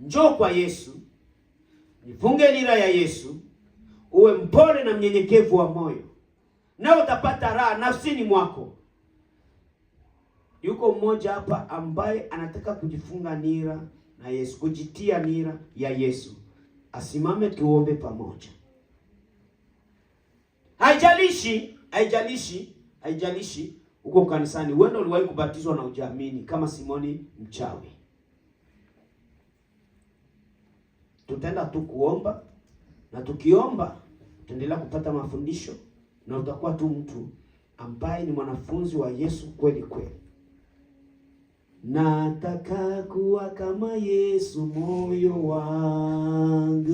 S1: Njoo kwa Yesu, nifunge nira ya Yesu, uwe mpole na mnyenyekevu wa moyo, na utapata raha nafsini mwako. Yuko mmoja hapa ambaye anataka kujifunga nira na Yesu, kujitia nira ya Yesu. Asimame tuombe pamoja. Haijalishi uko kanisani, wewe uliwahi kubatizwa na ujaamini kama Simoni mchawi. Tutaenda tu kuomba, na tukiomba tutaendelea kupata mafundisho, na utakuwa tu mtu ambaye ni mwanafunzi wa Yesu kweli kweli. Nataka kuwa kama Yesu moyo wangu.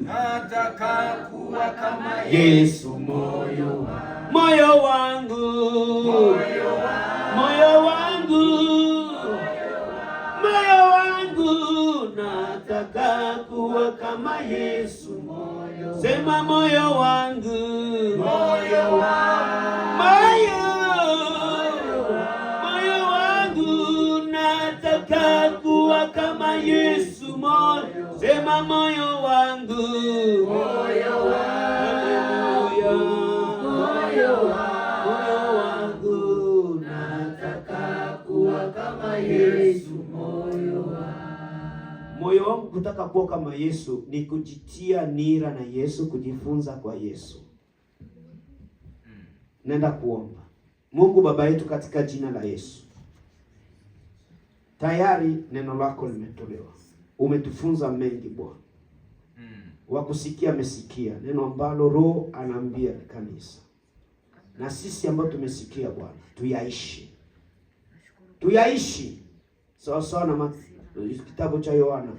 S6: Nataka kuwa kama
S1: Yesu moyo wangu. Moyo wangu. Moyo wangu. Moyo wangu. Nataka kuwa kama Yesu moyo. Sema moyo wangu. Moyo wangu. Moyo wangu. Nataka kuwa kama Yesu moyo. Sema moyo wangu. Moyo wangu. Nataka kuwa kama Yesu moyo wangu. Moyo wangu kutaka kuwa kama Yesu ni kujitia nira na Yesu, kujifunza kwa Yesu. Nenda kuomba. Mungu Baba yetu, katika jina la Yesu, tayari neno lako limetolewa. Umetufunza mengi Bwana. Wakusikia amesikia neno ambalo Roho anaambia kanisa. Na sisi ambao tumesikia Bwana, tuyaishi sawa sawa na kitabu cha Yohana.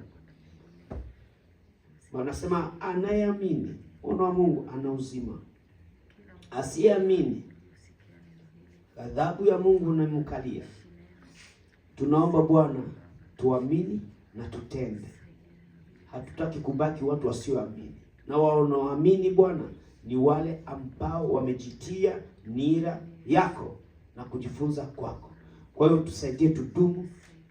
S1: Wanasema anayeamini mwana wa Mungu ana uzima, asiyeamini adhabu ya Mungu inamkalia. Tunaomba Bwana tuamini na tutende. Hatutaki kubaki watu wasioamini. Na wanaoamini Bwana ni wale ambao wamejitia nira yako na kujifunza kwako. Kwa hiyo tusaidie tudumu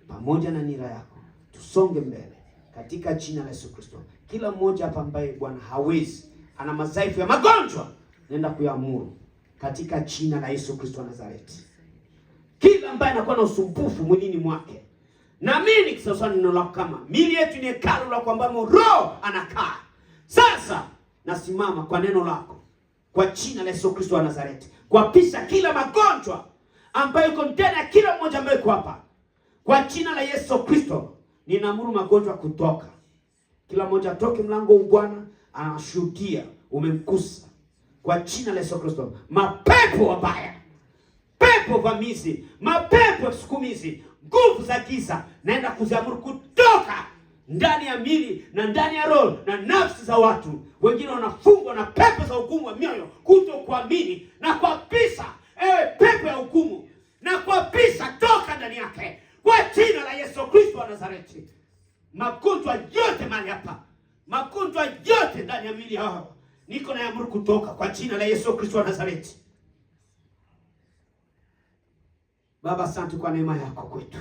S1: pamoja na nira yako. Tusonge mbele katika jina la Yesu Kristo. Kila mmoja hapa ambaye Bwana hawezi, ana madhaifu ya magonjwa, nenda kuyaamuru katika jina la Yesu Kristo wa Nazareti. Kila ambaye anakuwa na usumbufu mwilini mwake, naamini kisasa neno lako kama miili yetu ni hekalu lako ambamo Roho anakaa. Sasa nasimama kwa neno lako kwa jina la Yesu Kristo wa Nazareti, kuapisha kila magonjwa ambayo iko ndani ya kila mmoja ambaye yuko hapa. Kwa jina la Yesu Kristo ninaamuru magonjwa kutoka. Kila mmoja atoke mlango huu Bwana, anashuhudia umemkusa. Kwa jina la Yesu Kristo, mapepo wabaya, pepo vamizi, mapepo sukumizi, nguvu za giza, naenda kuziamuru kutoka ndani ya mili na ndani ya roho na nafsi za watu. Wengine wanafungwa na pepo za hukumu wa mioyo, kutokuamini, na kuapisha ewe pepo ya hukumu, na kuapisha toka ndani yake kwa jina la Yesu Kristo wa Nazareti. Magonjwa yote mahali hapa, magonjwa yote ndani ya mili hao, niko na amuru kutoka kwa jina la Yesu Kristo wa Nazareti. Baba, asante kwa neema yako kwetu.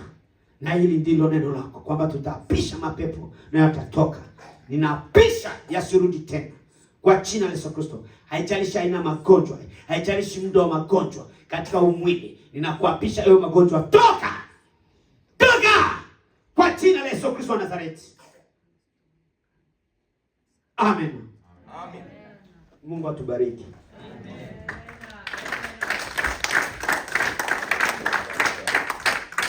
S1: Na hili ndilo neno lako kwamba tutapisha mapepo na yatatoka. Ninapisha yasirudi tena kwa jina la Yesu Kristo. Haijalishi aina magonjwa, haijalishi muda wa magonjwa katika umwili, ninakuapisha hayo magonjwa, toka! Toka! Kwa jina la Yesu Kristo wa Nazareti. Amen. Amen. Mungu atubariki.